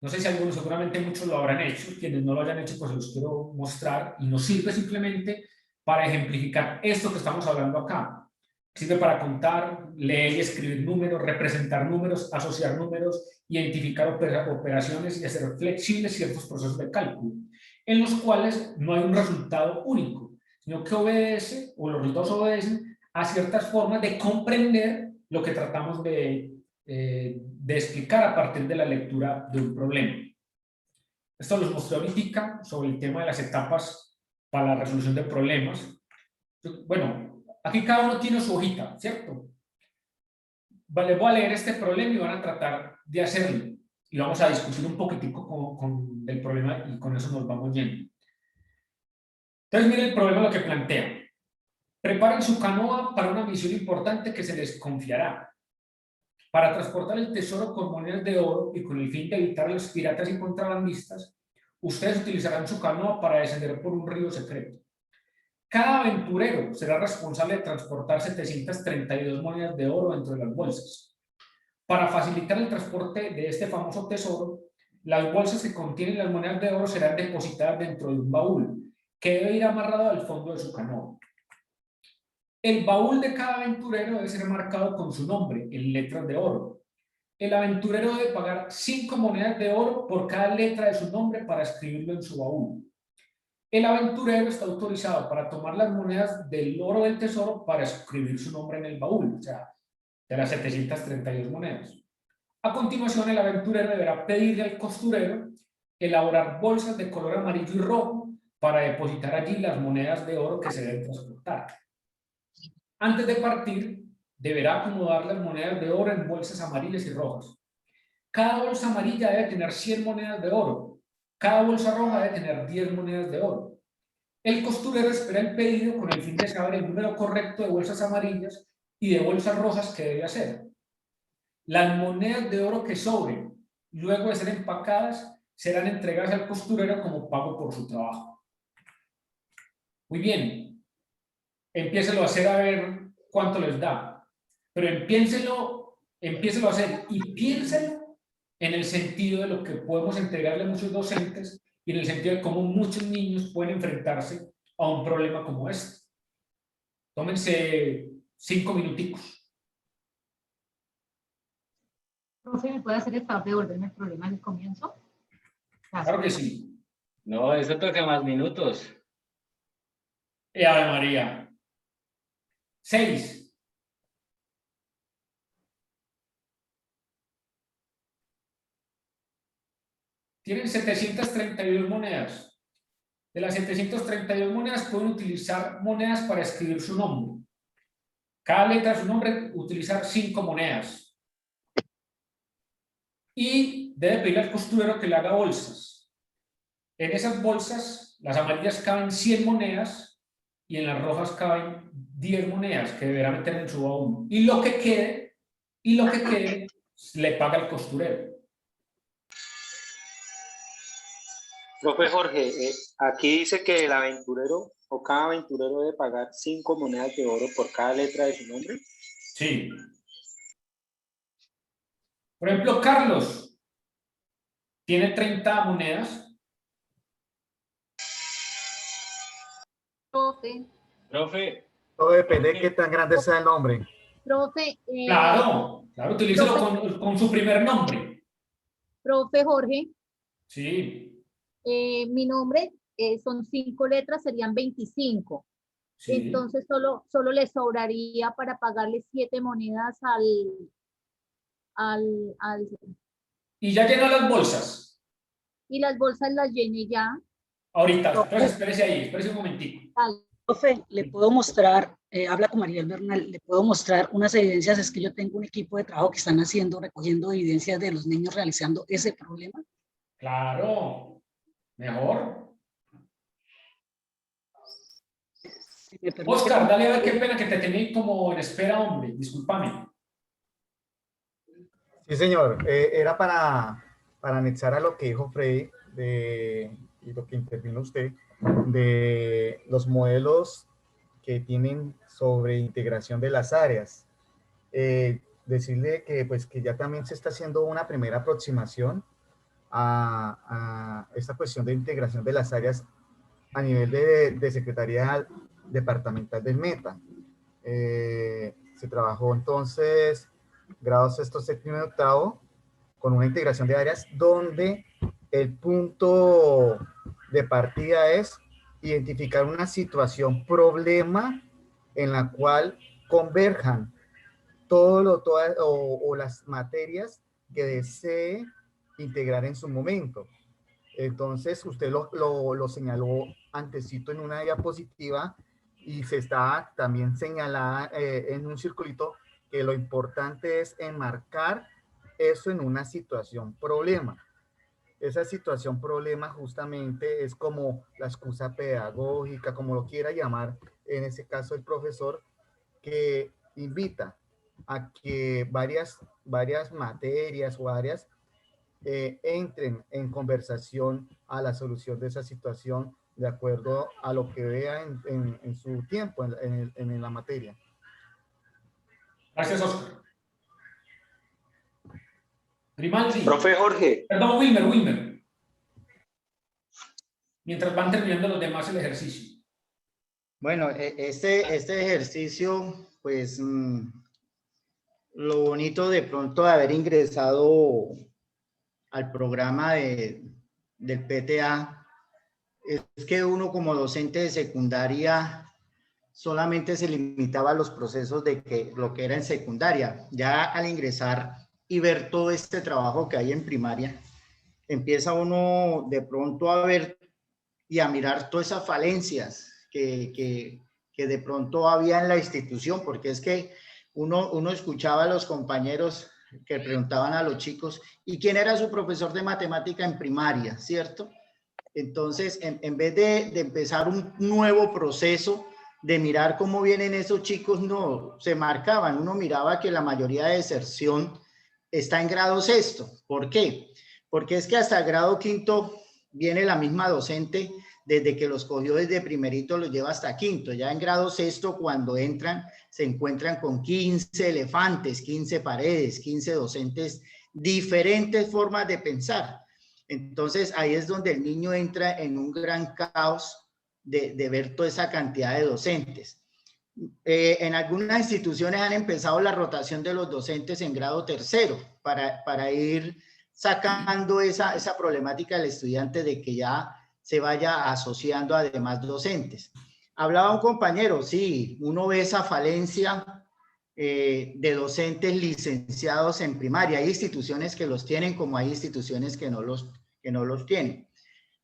No sé si algunos, seguramente muchos lo habrán hecho, quienes no lo hayan hecho pues los quiero mostrar, y nos sirve simplemente para ejemplificar esto que estamos hablando acá. Sirve para contar, leer y escribir números, representar números, asociar números, identificar operaciones y hacer flexibles ciertos procesos de cálculo, en los cuales no hay un resultado único, sino que obedece, o los resultados obedecen a ciertas formas de comprender lo que tratamos de explicar a partir de la lectura de un problema. Esto los mostré ahorita sobre el tema de las etapas para la resolución de problemas. Bueno, aquí cada uno tiene su hojita, ¿cierto? Les voy a leer este problema y van a tratar de hacerlo. Y vamos a discutir un poquitico con el problema y con eso nos vamos yendo. Entonces, miren el problema lo que plantea. Preparen su canoa para una misión importante que se les confiará. Para transportar el tesoro con monedas de oro y con el fin de evitar a los piratas y contrabandistas, ustedes utilizarán su canoa para descender por un río secreto. Cada aventurero será responsable de transportar 732 monedas de oro dentro de las bolsas. Para facilitar el transporte de este famoso tesoro, las bolsas que contienen las monedas de oro serán depositadas dentro de un baúl, que debe ir amarrado al fondo de su canoa. El baúl de cada aventurero debe ser marcado con su nombre en letras de oro. El aventurero debe pagar 5 monedas de oro por cada letra de su nombre para escribirlo en su baúl. El aventurero está autorizado para tomar las monedas del oro del tesoro para escribir su nombre en el baúl, o sea, de las 732 monedas. A continuación, el aventurero deberá pedirle al costurero elaborar bolsas de color amarillo y rojo para depositar allí las monedas de oro que se deben transportar. Antes de partir, deberá acomodar las monedas de oro en bolsas amarillas y rojas. Cada bolsa amarilla debe tener 100 monedas de oro. Cada bolsa roja debe tener 10 monedas de oro. El costurero espera el pedido con el fin de saber el número correcto de bolsas amarillas y de bolsas rojas que debe hacer. Las monedas de oro que sobren, luego de ser empacadas, serán entregadas al costurero como pago por su trabajo. Muy bien. empiécelo a hacer a ver cuánto les da. Pero empiénselo a hacer y piénselo en el sentido de lo que podemos entregarle a muchos docentes y en el sentido de cómo muchos niños pueden enfrentarse a un problema como este. Tómense 5 minuticos. Profe, ¿me puede hacer el favor de devolverme el problema del comienzo? Claro que sí. No, eso toca más minutos. Ave María. 6. Tienen 732 monedas. De las 732 monedas pueden utilizar monedas para escribir su nombre. Cada letra de su nombre utilizar 5 monedas. Y debe pedirle al costurero que le haga bolsas. En esas bolsas, las amarillas caben 100 monedas y en las rojas caben 10 monedas que deberá meter en su baúl. Y lo que quede, le paga el costurero. Profe Jorge, aquí dice que el aventurero o cada aventurero debe pagar 5 monedas de oro por cada letra de su nombre. Sí. Por ejemplo, Carlos tiene 30 monedas. Profe, Todo depende de qué tan grande sea el nombre. profe, Claro, utilícelo con su primer nombre. profe Jorge, Sí. mi nombre son 5 letras, serían 25. Sí. Entonces solo le sobraría para pagarle 7 monedas al... Y ya llenó las bolsas. Y las bolsas las llené ya. Ahorita, entonces espérese ahí, espérese un momentico. Profe, le puedo mostrar, habla con Maribel Bernal, le puedo mostrar unas evidencias. Es que yo tengo un equipo de trabajo que están recogiendo evidencias de los niños realizando ese problema. Claro, mejor. Si me permite, Oscar, dale a ver, qué pena que te tenía como en espera, hombre, discúlpame. Sí, señor. Era para anexar a lo que dijo Freddy y lo que intervino usted, de los modelos que tienen sobre integración de las áreas. Decirle que, pues, que ya también se está haciendo una primera aproximación a esta cuestión de integración de las áreas a nivel de Secretaría Departamental del Meta. Se trabajó entonces grado sexto, séptimo y octavo con una integración de áreas donde el punto de partida es identificar una situación, problema en la cual converjan todas las materias que desee integrar en su momento. Entonces, usted lo señaló antecito en una diapositiva y se está también señalada en un circulito que lo importante es enmarcar eso en una situación problema. Esa situación problema justamente es como la excusa pedagógica, como lo quiera llamar, en ese caso el profesor, que invita a que varias materias o áreas entren en conversación a la solución de esa situación de acuerdo a lo que vea en su tiempo, en la materia. Gracias, Oscar. Grimaldi. Profe Jorge. Perdón, Wilmer. Mientras van terminando los demás el ejercicio. Bueno, este ejercicio, pues, lo bonito de pronto de haber ingresado al programa del PTA es que uno como docente de secundaria solamente se limitaba a los procesos de lo que era en secundaria. Ya al ingresar y ver todo este trabajo que hay en primaria, empieza uno de pronto a ver y a mirar todas esas falencias que de pronto había en la institución, porque es que uno escuchaba a los compañeros que preguntaban a los chicos, ¿y quién era su profesor de matemática en primaria? ¿Cierto? Entonces, en vez de empezar un nuevo proceso, de mirar cómo vienen esos chicos, no, se marcaban. Uno miraba que la mayoría de deserción está en grado sexto. ¿Por qué? Porque es que hasta el grado quinto viene la misma docente desde que los cogió desde primerito los lleva hasta quinto. Ya en grado sexto, cuando entran, se encuentran con 15 elefantes, 15 paredes, 15 docentes, diferentes formas de pensar. Entonces ahí es donde el niño entra en un gran caos de ver toda esa cantidad de docentes. En algunas instituciones han empezado la rotación de los docentes en grado tercero para ir sacando esa problemática del estudiante de que ya se vaya asociando a demás docentes. Hablaba un compañero, sí, uno ve esa falencia de docentes licenciados en primaria. Hay instituciones que los tienen, como hay instituciones que no los tienen.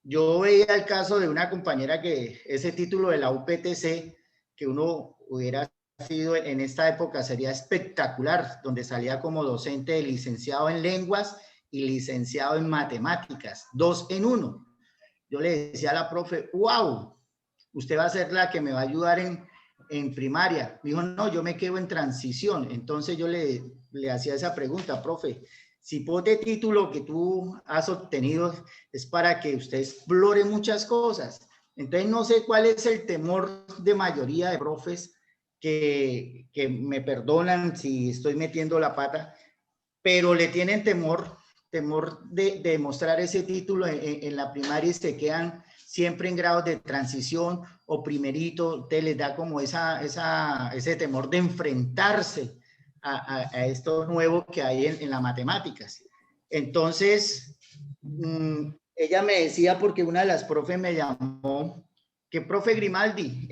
Yo veía el caso de una compañera que ese título de la UPTC, que uno hubiera sido en esta época, sería espectacular, donde salía como docente de licenciado en lenguas y licenciado en matemáticas, 2 en 1. Yo le decía a la profe, wow, usted va a ser la que me va a ayudar en primaria. Me dijo, no, yo me quedo en transición. Entonces yo le hacía esa pregunta, profe, si por este título que tú has obtenido es para que usted explore muchas cosas. Entonces no sé cuál es el temor de mayoría de profes que me perdonan si estoy metiendo la pata, pero le tienen temor de mostrar ese título en la primaria y se quedan siempre en grados de transición o primerito. Te les da como ese temor de enfrentarse a esto nuevo que hay en las matemáticas. Entonces, ella me decía, porque una de las profes me llamó, que profe Grimaldi,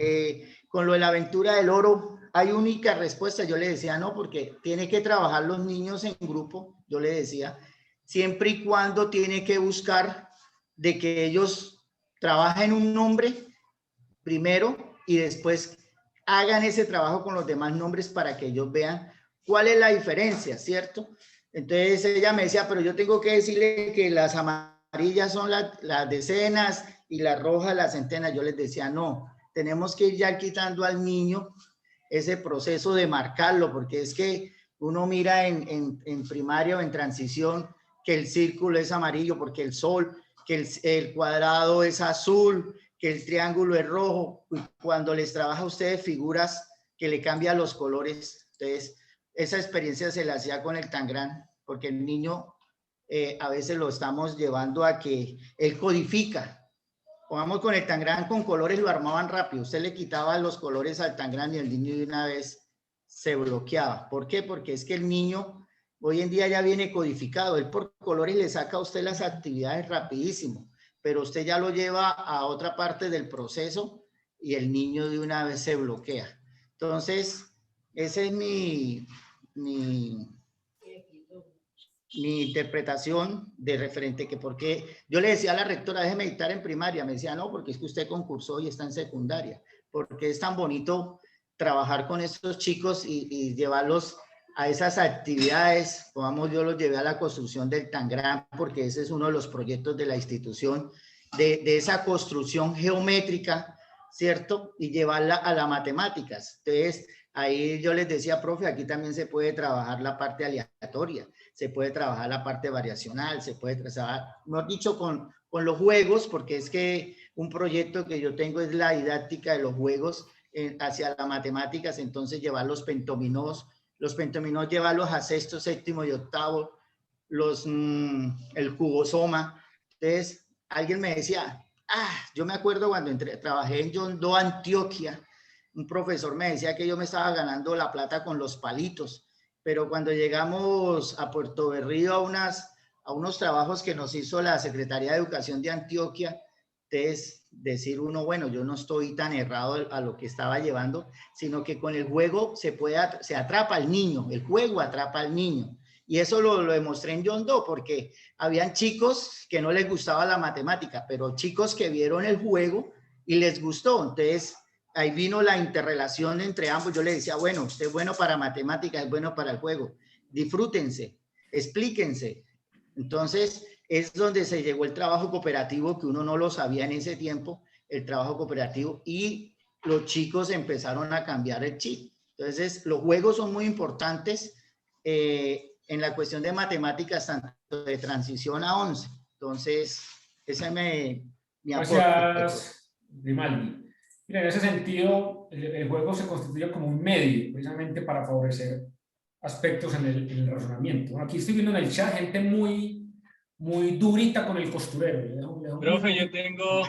con lo de la aventura del oro, ¿hay única respuesta? Yo le decía, no, porque tiene que trabajar los niños en grupo, yo le decía, siempre y cuando tiene que buscar de que ellos trabajen un nombre primero y después hagan ese trabajo con los demás nombres para que ellos vean cuál es la diferencia, ¿cierto? Entonces ella me decía, pero yo tengo que decirle que las amarillas son las decenas y las rojas las centenas. Yo les decía, no, tenemos que ir ya quitando al niño ese proceso de marcarlo, porque es que uno mira en primaria o en transición que el círculo es amarillo porque el sol, que el cuadrado es azul, que el triángulo es rojo. Cuando les trabaja a ustedes figuras que le cambian los colores, entonces esa experiencia se la hacía con el Tangram, porque el niño a veces lo estamos llevando a que él codifica. Pongamos con el Tangram con colores, lo armaban rápido. Usted le quitaba los colores al Tangram y el niño de una vez se bloqueaba. ¿Por qué? Porque es que el niño hoy en día ya viene codificado. Él por colores le saca a usted las actividades rapidísimo, pero usted ya lo lleva a otra parte del proceso y el niño de una vez se bloquea. Entonces, esa es mi interpretación de referente, que porque yo le decía a la rectora, déjeme dictar en primaria, me decía, no, porque es que usted concursó y está en secundaria, porque es tan bonito trabajar con estos chicos y llevarlos a esas actividades. Vamos, yo los llevé a la construcción del Tangram, porque ese es uno de los proyectos de la institución, de esa construcción geométrica, ¿cierto? Y llevarla a las matemáticas. Entonces, ahí yo les decía, profe, aquí también se puede trabajar la parte aleatoria, se puede trabajar la parte variacional, se puede trabajar, mejor dicho, con los juegos, porque es que un proyecto que yo tengo es la didáctica de los juegos hacia las matemáticas. Entonces llevar los pentominos llevarlos a sexto, séptimo y octavo, el cubosoma. Entonces alguien me decía, yo me acuerdo cuando trabajé en John Doe, Antioquia, un profesor me decía que yo me estaba ganando la plata con los palitos, pero cuando llegamos a Puerto Berrío a unos trabajos que nos hizo la Secretaría de Educación de Antioquia, entonces decir uno, bueno, yo no estoy tan errado a lo que estaba llevando, sino que con el juego se atrapa al niño, el juego atrapa al niño. Y eso lo demostré en John Doe, porque habían chicos que no les gustaba la matemática, pero chicos que vieron el juego y les gustó. Entonces ahí vino la interrelación entre ambos. Yo le decía, bueno, usted es bueno para matemáticas, es bueno para el juego. Disfrútense, explíquense. Entonces es donde se llegó el trabajo cooperativo, que uno no lo sabía en ese tiempo, el trabajo cooperativo, y los chicos empezaron a cambiar el chip. Entonces los juegos son muy importantes en la cuestión de matemáticas, tanto de transición a 11. Entonces, ese es mi aporte. Grimaldi. Mira, en ese sentido, el juego se constituye como un medio, precisamente para favorecer aspectos en el razonamiento. Bueno, aquí estoy viendo en el chat gente muy durita con el costurero. Profe, yo tengo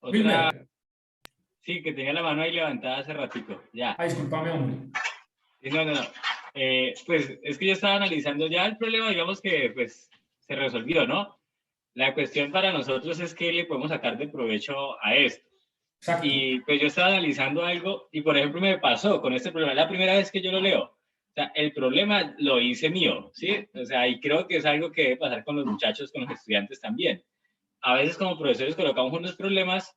otra... Wilmer. Sí, que tenía la mano ahí levantada hace ratico. Ya. Discúlpame, hombre. No. Pues es que yo estaba analizando ya el problema, digamos que pues se resolvió, ¿no? La cuestión para nosotros es qué le podemos sacar de provecho a esto. Exacto. Y pues yo estaba analizando algo y, por ejemplo, me pasó con este problema. Es la primera vez que yo lo leo. O sea, el problema lo hice mío, ¿sí? O sea, y creo que es algo que debe pasar con los muchachos, con los estudiantes también. A veces como profesores colocamos unos problemas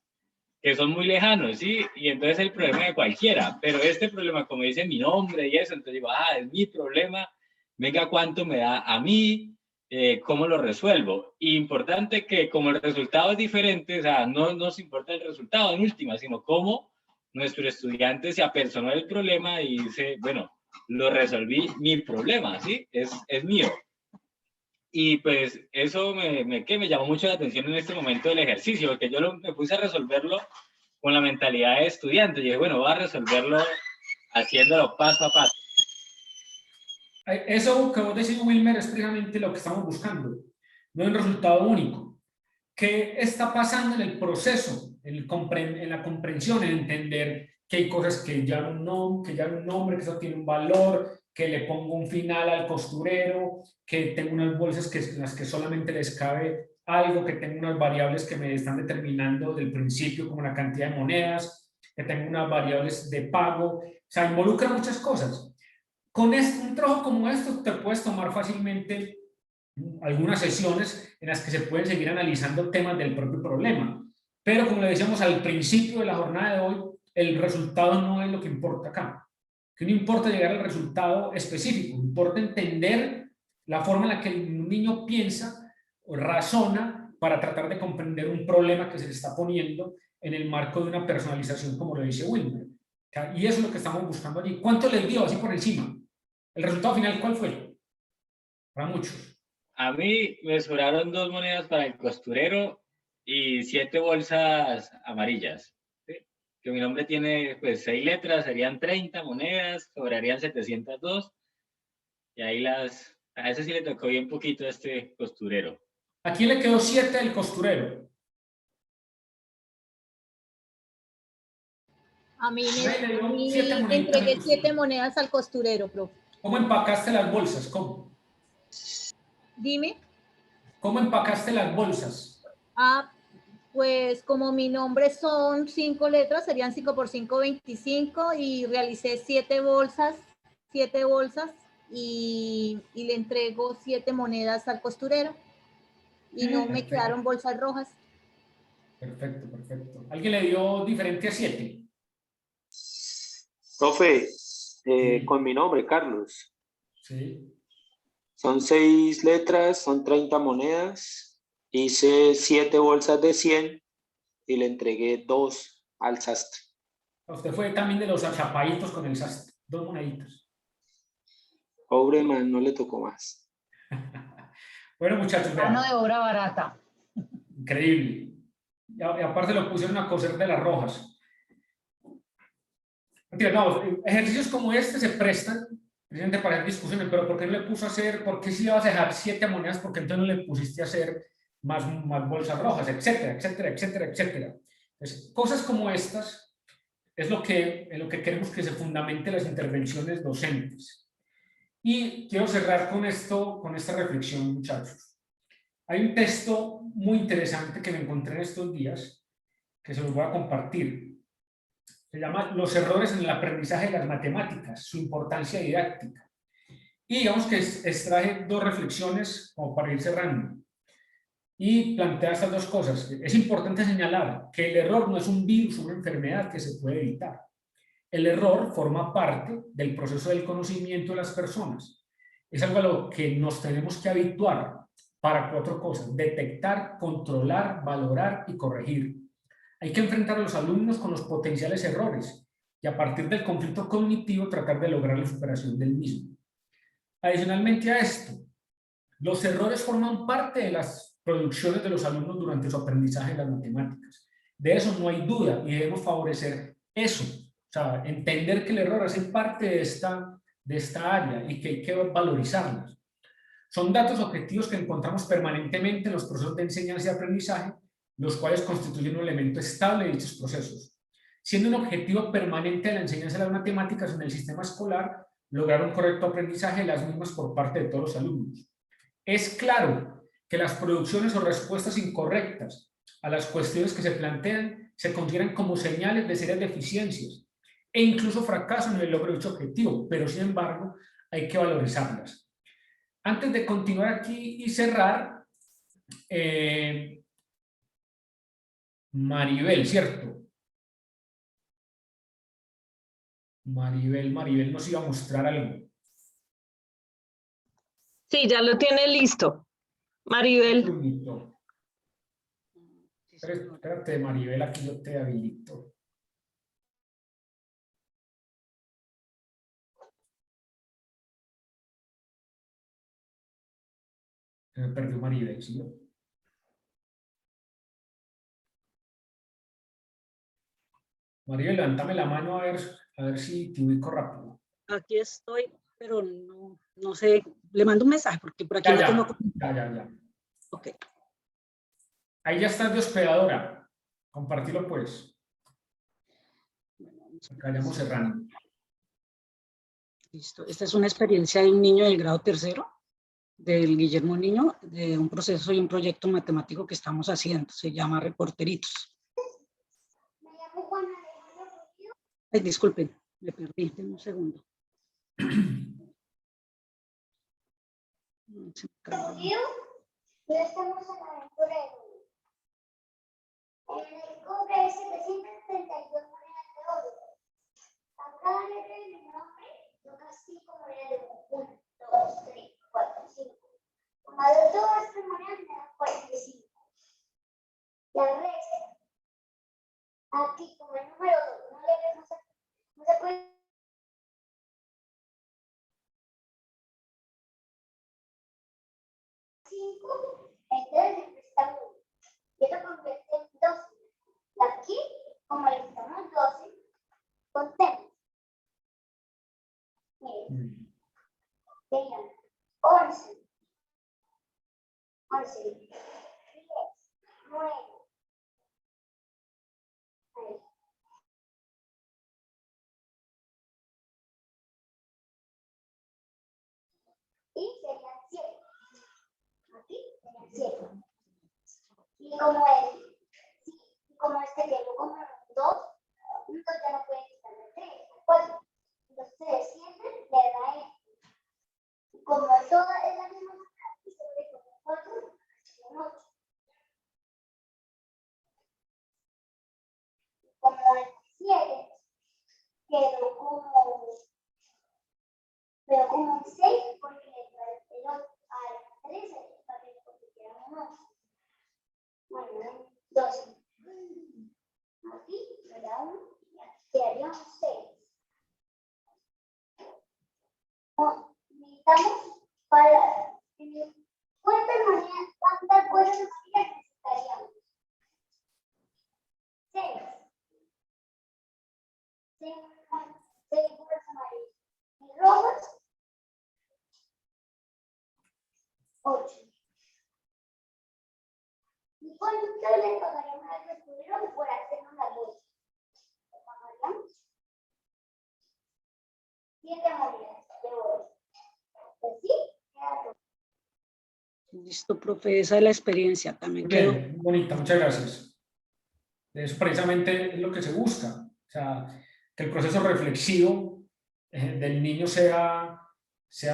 que son muy lejanos, ¿sí? Y entonces el problema de cualquiera. Pero este problema, como dice mi nombre y eso, entonces digo, es mi problema. Venga, ¿cuánto me da a mí? ¿Cómo lo resuelvo? Y importante que como el resultado es diferente, o sea, no nos importa el resultado en última, sino cómo nuestro estudiante se apersonó del problema y dice, bueno, lo resolví, mi problema, ¿sí? Es mío. Y pues eso me llamó mucho la atención en este momento del ejercicio, porque yo me puse a resolverlo con la mentalidad de estudiante. Y dije, bueno, voy a resolverlo haciéndolo paso a paso. Eso que vos decís, Wilmer, es precisamente lo que estamos buscando. No hay un resultado único. ¿Qué está pasando en el proceso, en la comprensión, en entender que hay cosas que ya un nombre, que eso tiene un valor, que le pongo un final al costurero, que tengo unas bolsas en las que solamente les cabe algo, que tengo unas variables que me están determinando del principio, como la cantidad de monedas, que tengo unas variables de pago? O sea, involucra muchas cosas. Con un trabajo como esto te puedes tomar fácilmente algunas sesiones en las que se pueden seguir analizando temas del propio problema. Pero como le decíamos al principio de la jornada de hoy, el resultado no es lo que importa acá. Que no importa llegar al resultado específico, importa entender la forma en la que un niño piensa o razona para tratar de comprender un problema que se le está poniendo en el marco de una personalización, como lo dice Wilmer. Y eso es lo que estamos buscando allí. ¿Cuánto les dio así por encima? ¿El resultado final cuál fue? Para muchos. A mí me sobraron 2 monedas para el costurero y 7 bolsas amarillas. ¿Sí? Que mi nombre tiene pues 6 letras, serían 30 monedas, sobrarían 702. Y ahí a ese sí le tocó bien poquito a este costurero. ¿A quién le quedó 7 del costurero? A mí me entregué 7 monedas al costurero, profe. ¿Cómo empacaste las bolsas? ¿Cómo? Dime. ¿Cómo empacaste las bolsas? Pues como mi nombre son 5 letras, serían 5 por 5, 25, y realicé 7 bolsas y le entrego 7 monedas al costurero y no me quedaron bolsas rojas. Perfecto. ¿Alguien le dio diferente a 7? Profe, con mi nombre, Carlos. Sí. Son 6 letras, son 30 monedas. Hice 7 bolsas de 100 y le entregué 2 al sastre. Usted fue también de los achapaditos con el sastre. 2 moneditas. Pobre man, no le tocó más. Bueno, muchachos, vean. Mano de obra barata. Increíble. Y aparte lo pusieron a coser de las rojas. No, ejercicios como este se prestan precisamente para hacer discusiones, pero ¿por qué no le puso a hacer, por qué si ibas a dejar 7 monedas, por qué entonces no le pusiste a hacer más bolsas rojas, etcétera? Entonces, cosas como estas es en lo que queremos que se fundamente las intervenciones docentes. Y quiero cerrar con esta reflexión, muchachos. Hay un texto muy interesante que me encontré en estos días, que se los voy a compartir. Se llama Los errores en el aprendizaje de las matemáticas, su importancia didáctica. Y digamos que extraje 2 reflexiones como para ir cerrando. Y plantea estas 2 cosas. Es importante señalar que el error no es un virus o una enfermedad que se puede evitar. El error forma parte del proceso del conocimiento de las personas. Es algo a lo que nos tenemos que habituar para 4 cosas: detectar, controlar, valorar y corregir. Hay que enfrentar a los alumnos con los potenciales errores y a partir del conflicto cognitivo tratar de lograr la superación del mismo. Adicionalmente a esto, los errores forman parte de las producciones de los alumnos durante su aprendizaje de las matemáticas. De eso no hay duda y debemos favorecer eso. O sea, entender que el error hace parte de esta área y que hay que valorizarlas. Son datos objetivos que encontramos permanentemente en los procesos de enseñanza y aprendizaje, los cuales constituyen un elemento estable de dichos procesos. Siendo un objetivo permanente de la enseñanza de las matemáticas en el sistema escolar, lograr un correcto aprendizaje de las mismas por parte de todos los alumnos. Es claro que las producciones o respuestas incorrectas a las cuestiones que se plantean se consideran como señales de serias deficiencias e incluso fracaso en el logro de dicho objetivo, pero sin embargo hay que valorizarlas. Antes de continuar aquí y cerrar, Maribel, ¿cierto? Maribel nos iba a mostrar algo. Sí, ya lo tiene listo. Maribel. Espérate, Maribel, aquí yo te habilito. Se me perdió Maribel, ¿sí? Maribel, levántame la mano a ver si te ubico rápido. Aquí estoy, pero no sé, le mando un mensaje porque por aquí no tengo... Ya. Ok. Ahí ya estás de hospedadora. Compartilo pues. Acá ya vamos cerrando. Listo. Esta es una experiencia de un niño del grado tercero, del Guillermo Niño, de un proceso y un proyecto matemático que estamos haciendo. Se llama Reporteritos. Ay, disculpen, me perdí, denme un segundo. Ya estamos en la aventura de hoy. En el cobre 732 monedas de oro. A cada letra de mi nombre toca 5 monedas de oro. 1, 2, 3, 4, 5. Sumado todas estas monedas me da 45. La resta. Aquí, como el número 2 no se puede. 5, entonces le prestamos 1. Y esto convierte en 12. Y aquí, como le prestamos 12, contemos. Miren. Vean, 11, 10, 9. Ahí. Y serían 7. Aquí serían 7. Y como este llegó como 2, entonces ya no puede quitarle 3, 4. Entonces siempre le da esto. Y como toda es la misma aquí se puede poner 4, son 8. Como el 7 quedó como un 6 porque le dio al 13 para que convirtiera en 8. Bueno, 12. Aquí me da 1 y aquí quedaría un 6. Necesitamos para cuántas bolsas amarillas necesitaríamos. 6. 6 bolsas amarillas. Y rojas, 8. ¿Y cuánto le pagaríamos al descubridor por hacernos la bolsa? ¿Le pagaríamos? 7 monedas de oro. Pues sí, queda todo. Listo, profe, esa es la experiencia. También quedó. Bien, bonita, muchas gracias. Eso precisamente es lo que se busca. O sea, que el proceso reflexivo del niño sea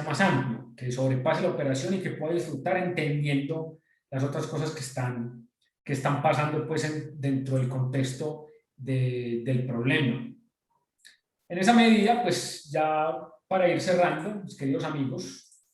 más amplio, que sobrepase la operación y que pueda disfrutar entendiendo las otras cosas que están pasando pues, dentro del contexto del problema. En esa medida, pues ya para ir cerrando, mis queridos amigos,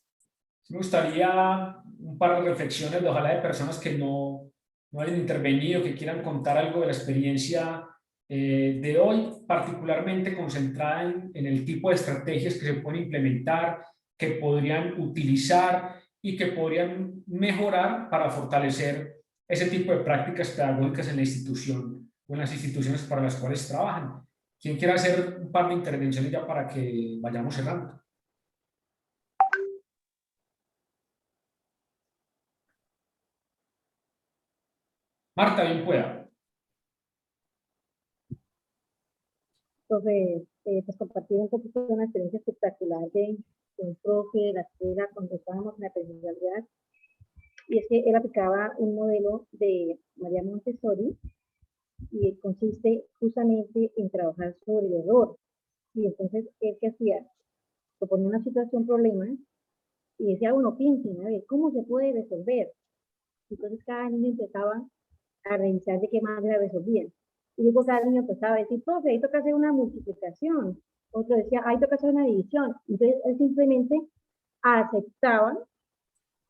me gustaría un par de reflexiones, ojalá de personas que no hayan intervenido, que quieran contar algo de la experiencia de hoy, particularmente concentrada en el tipo de estrategias que se pueden implementar, que podrían utilizar y que podrían mejorar para fortalecer ese tipo de prácticas pedagógicas en la institución o en las instituciones para las cuales trabajan. ¿Quién quiere hacer un par de intervenciones ya para que vayamos cerrando? Marta, bien pueda. Profe, pues compartir un poquito de una experiencia espectacular de un profe de la escuela cuando estábamos en la presencialidad. Y es que él aplicaba un modelo de María Montessori y consiste justamente en trabajar sobre el error. Y entonces, ¿él qué hacía? Proponía una situación, problema, y decía, uno, piensen, a ver, ¿cómo se puede resolver? Entonces cada niño empezaba a revisar de qué manera resolvían. Y luego cada niño empezaba a decir, profe, ahí toca hacer una multiplicación. Otro decía, ahí toca hacer una división. Entonces él simplemente aceptaba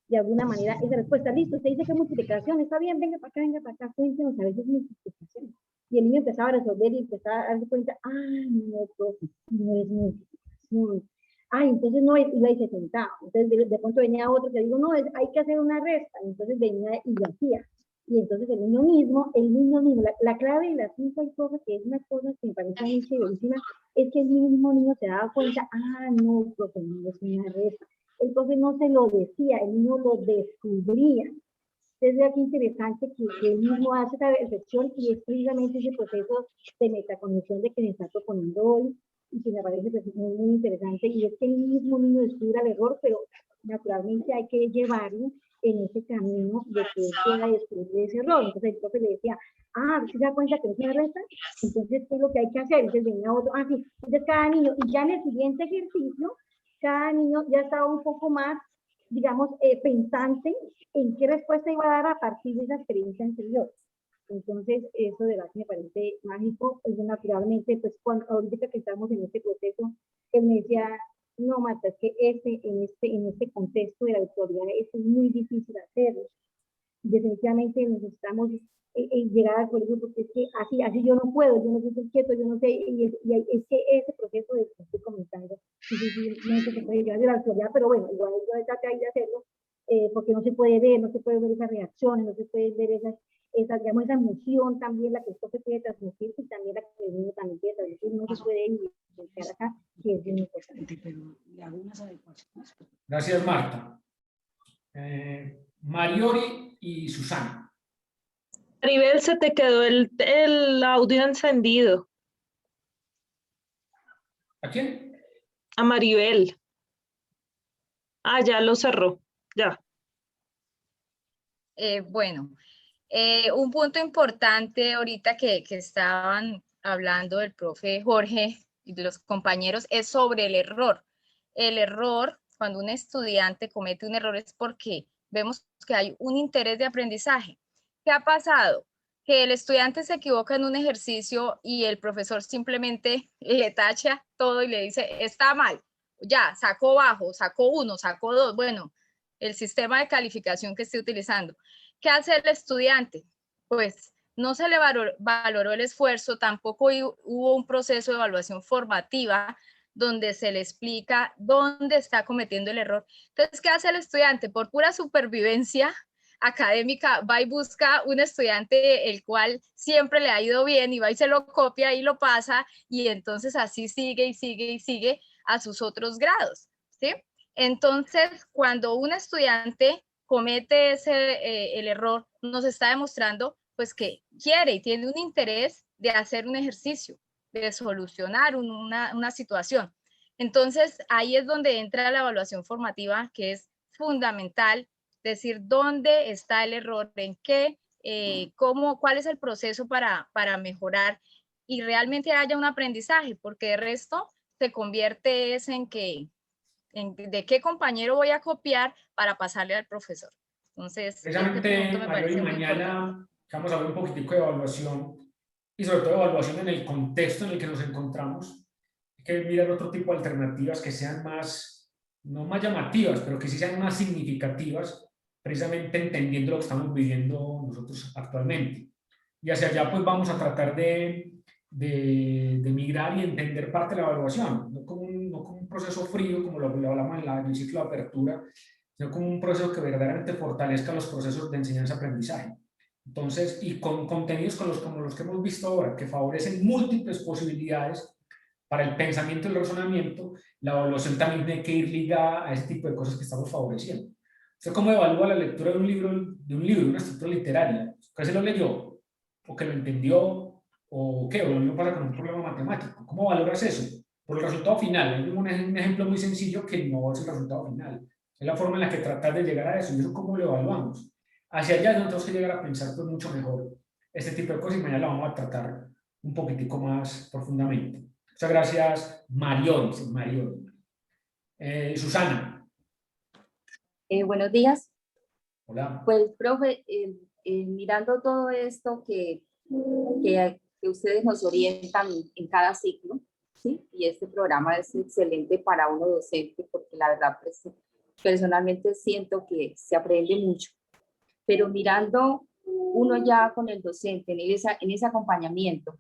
de alguna manera esa respuesta. Listo, usted dice que multiplicación, está bien, venga para acá, cuéntenos a veces multiplicación. Y el niño empezaba a resolver y empezaba a darse cuenta, no, profe, no es multiplicación. Entonces no es, iba y se sentaba. Entonces de pronto venía otro que digo, no, hay que hacer una resta. Entonces venía y lo hacía. Y entonces el niño mismo, la clave de las 5 cosas, que es una cosa que me parece muy chéverísima, es que el mismo niño se daba cuenta, no, profe, no es una resta. El profe no se lo decía, el niño lo descubría. Entonces es aquí interesante que él mismo hace esa reflexión y es precisamente ese proceso de metacognición de que me está proponiendo hoy y que me parece pues, muy, muy interesante, y es que el mismo niño descubra el error, pero naturalmente hay que llevarlo en ese camino de que él pueda descubrir ese error. Entonces el profe le decía, ¿se da cuenta que no se resta? Entonces, ¿qué es lo que hay que hacer? Entonces venía otro, sí. Entonces cada niño, y ya en el siguiente ejercicio, cada niño ya estaba un poco más, digamos, pensante en qué respuesta iba a dar a partir de esa experiencia anterior. Entonces, eso de verdad me parece mágico. Naturalmente, pues ahorita que estamos en este proceso, él me decía, no, Marta, es que en este contexto de la virtualidad es muy difícil hacerlo. Definitivamente necesitamos llegar al colegio porque es que así yo no puedo, yo no soy quieto, yo no sé, y es que ese proceso de que estoy comentando, difícilmente se puede llegar a la virtualidad, pero bueno, igual yo traté de hacerlo, porque no se puede ver esas reacciones, no se puede ver digamos, esa emoción también, la que el profe quiere transmitir, y también la que el niño también quiere transmitir, no se puede identificar acá, que es muy importante, pero le hago unas adecuaciones. Gracias, Marta. Mariori y Susana. Maribel, se te quedó el audio encendido. ¿A quién? A Maribel. Ya lo cerró, ya. Bueno, un punto importante ahorita que estaban hablando del profe Jorge y de los compañeros es sobre el error. El error, cuando un estudiante comete un error, es porque vemos que hay un interés de aprendizaje. ¿Qué ha pasado? Que el estudiante se equivoca en un ejercicio y el profesor simplemente le tacha todo y le dice, está mal, ya, sacó bajo, sacó 1, sacó 2, bueno, el sistema de calificación que esté utilizando. ¿Qué hace el estudiante? Pues no se le valoró el esfuerzo, tampoco hubo un proceso de evaluación formativa donde se le explica dónde está cometiendo el error. Entonces, ¿qué hace el estudiante? Por pura supervivencia académica, va y busca un estudiante el cual siempre le ha ido bien y va y se lo copia y lo pasa, y entonces así sigue y sigue y sigue a sus otros grados, ¿sí? Entonces, cuando un estudiante comete el error, nos está demostrando pues que quiere y tiene un interés de hacer un ejercicio, de solucionar una situación. Entonces, ahí es donde entra la evaluación formativa, que es fundamental, decir dónde está el error, en qué, cuál es el proceso para mejorar y realmente haya un aprendizaje, porque de resto se convierte de qué compañero voy a copiar para pasarle al profesor. Entonces, precisamente, Mario, mañana vamos a ver un poquitico de evaluación y sobre todo evaluación en el contexto en el que nos encontramos. Hay que mirar otro tipo de alternativas que sean más, no más llamativas, pero que sí sean más significativas, precisamente entendiendo lo que estamos viviendo nosotros actualmente. Y hacia allá pues vamos a tratar de migrar y entender parte de la evaluación, no como un proceso frío, como lo hablamos en el ciclo de apertura, sino como un proceso que verdaderamente fortalezca los procesos de enseñanza-aprendizaje. Entonces, y con contenidos como los que hemos visto ahora, que favorecen múltiples posibilidades para el pensamiento y el razonamiento, la evaluación también tiene que ir ligada a ese tipo de cosas que estamos favoreciendo. ¿Usted cómo evalúa la lectura de un libro, de una estructura literaria? ¿Que se lo leyó? ¿O que lo entendió? ¿O qué? ¿O lo mismo pasa con un problema matemático? ¿Cómo valoras eso? Por el resultado final. Hay un ejemplo muy sencillo que no es el resultado final. Es la forma en la que tratas de llegar a eso. ¿Y eso cómo lo evaluamos? Hacia allá no tenemos que llegar a pensar pues, mucho mejor este tipo de cosas y mañana lo vamos a tratar un poquitico más profundamente. Muchas gracias, Marión. Susana. Buenos días. Hola. Pues, profe, mirando todo esto que ustedes nos orientan en cada ciclo, ¿sí? Y este programa es excelente para uno docente porque la verdad, pues, personalmente siento que se aprende mucho. Pero mirando uno ya con el docente en ese acompañamiento,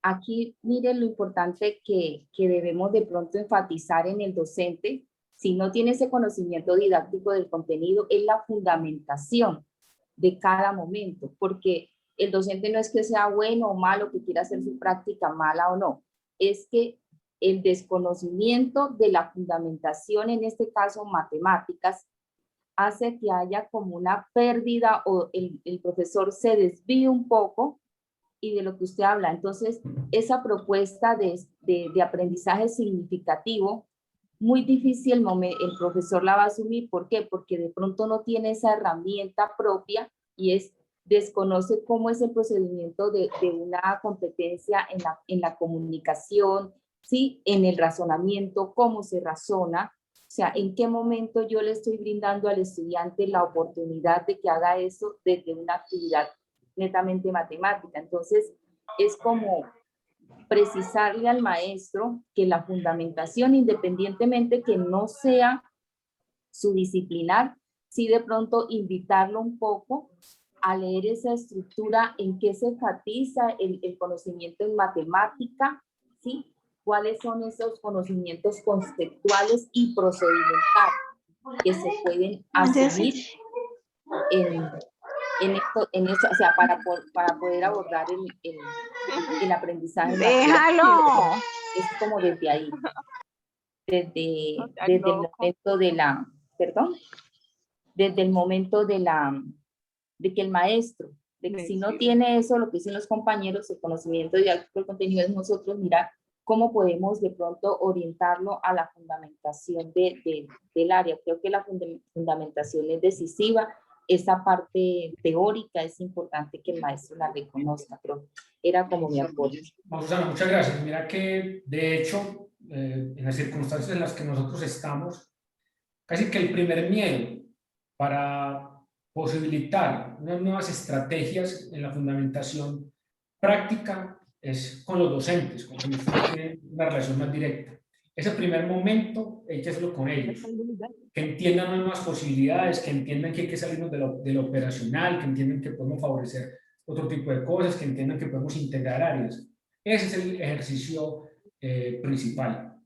aquí miren lo importante que debemos de pronto enfatizar en el docente, si no tiene ese conocimiento didáctico del contenido, es la fundamentación de cada momento, porque el docente no es que sea bueno o malo, que quiera hacer su práctica mala o no, es que el desconocimiento de la fundamentación, en este caso matemáticas, hace que haya como una pérdida o el profesor se desvíe un poco y de lo que usted habla. Entonces, esa propuesta de aprendizaje significativo, muy difícil el profesor la va a asumir. ¿Por qué? Porque de pronto no tiene esa herramienta propia y desconoce cómo es el procedimiento de una competencia en la comunicación, ¿sí? En el razonamiento, cómo se razona. O sea, en qué momento yo le estoy brindando al estudiante la oportunidad de que haga eso desde una actividad netamente matemática. Entonces, es como precisarle al maestro que la fundamentación, independientemente que no sea su disciplinar, sí de pronto invitarlo un poco a leer esa estructura en qué se enfatiza el conocimiento en matemática, ¿sí? ¿Cuáles son esos conocimientos conceptuales y procedimentales que se pueden asumir en esto, o sea, para poder abordar el aprendizaje? ¡Déjalo! Es como desde ahí, desde el momento de la, perdón, desde el momento de que el maestro, de que si no tiene eso, lo que dicen los compañeros, el conocimiento didáctico del contenido, es nosotros mirar cómo podemos de pronto orientarlo a la fundamentación del área. Creo que la fundamentación es decisiva. Esa parte teórica es importante que el maestro la reconozca, pero era como mi apoyo. Susana, muchas gracias. Mira que, de hecho, en las circunstancias en las que nosotros estamos, casi que el primer miedo para posibilitar unas nuevas estrategias en la fundamentación práctica es con los docentes, con quienes tienen una relación más directa. Ese primer momento hay que hacerlo con ellos, que entiendan nuevas posibilidades, que entiendan que hay que salirnos de lo operacional, que entiendan que podemos favorecer otro tipo de cosas, que entiendan que podemos integrar áreas. Ese es el ejercicio principal.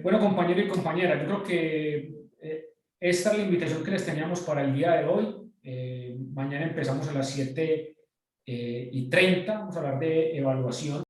Bueno, compañeros y compañeras, yo creo que esta es la invitación que les teníamos para el día de hoy. Mañana empezamos a las 7:30, vamos a hablar de evaluación.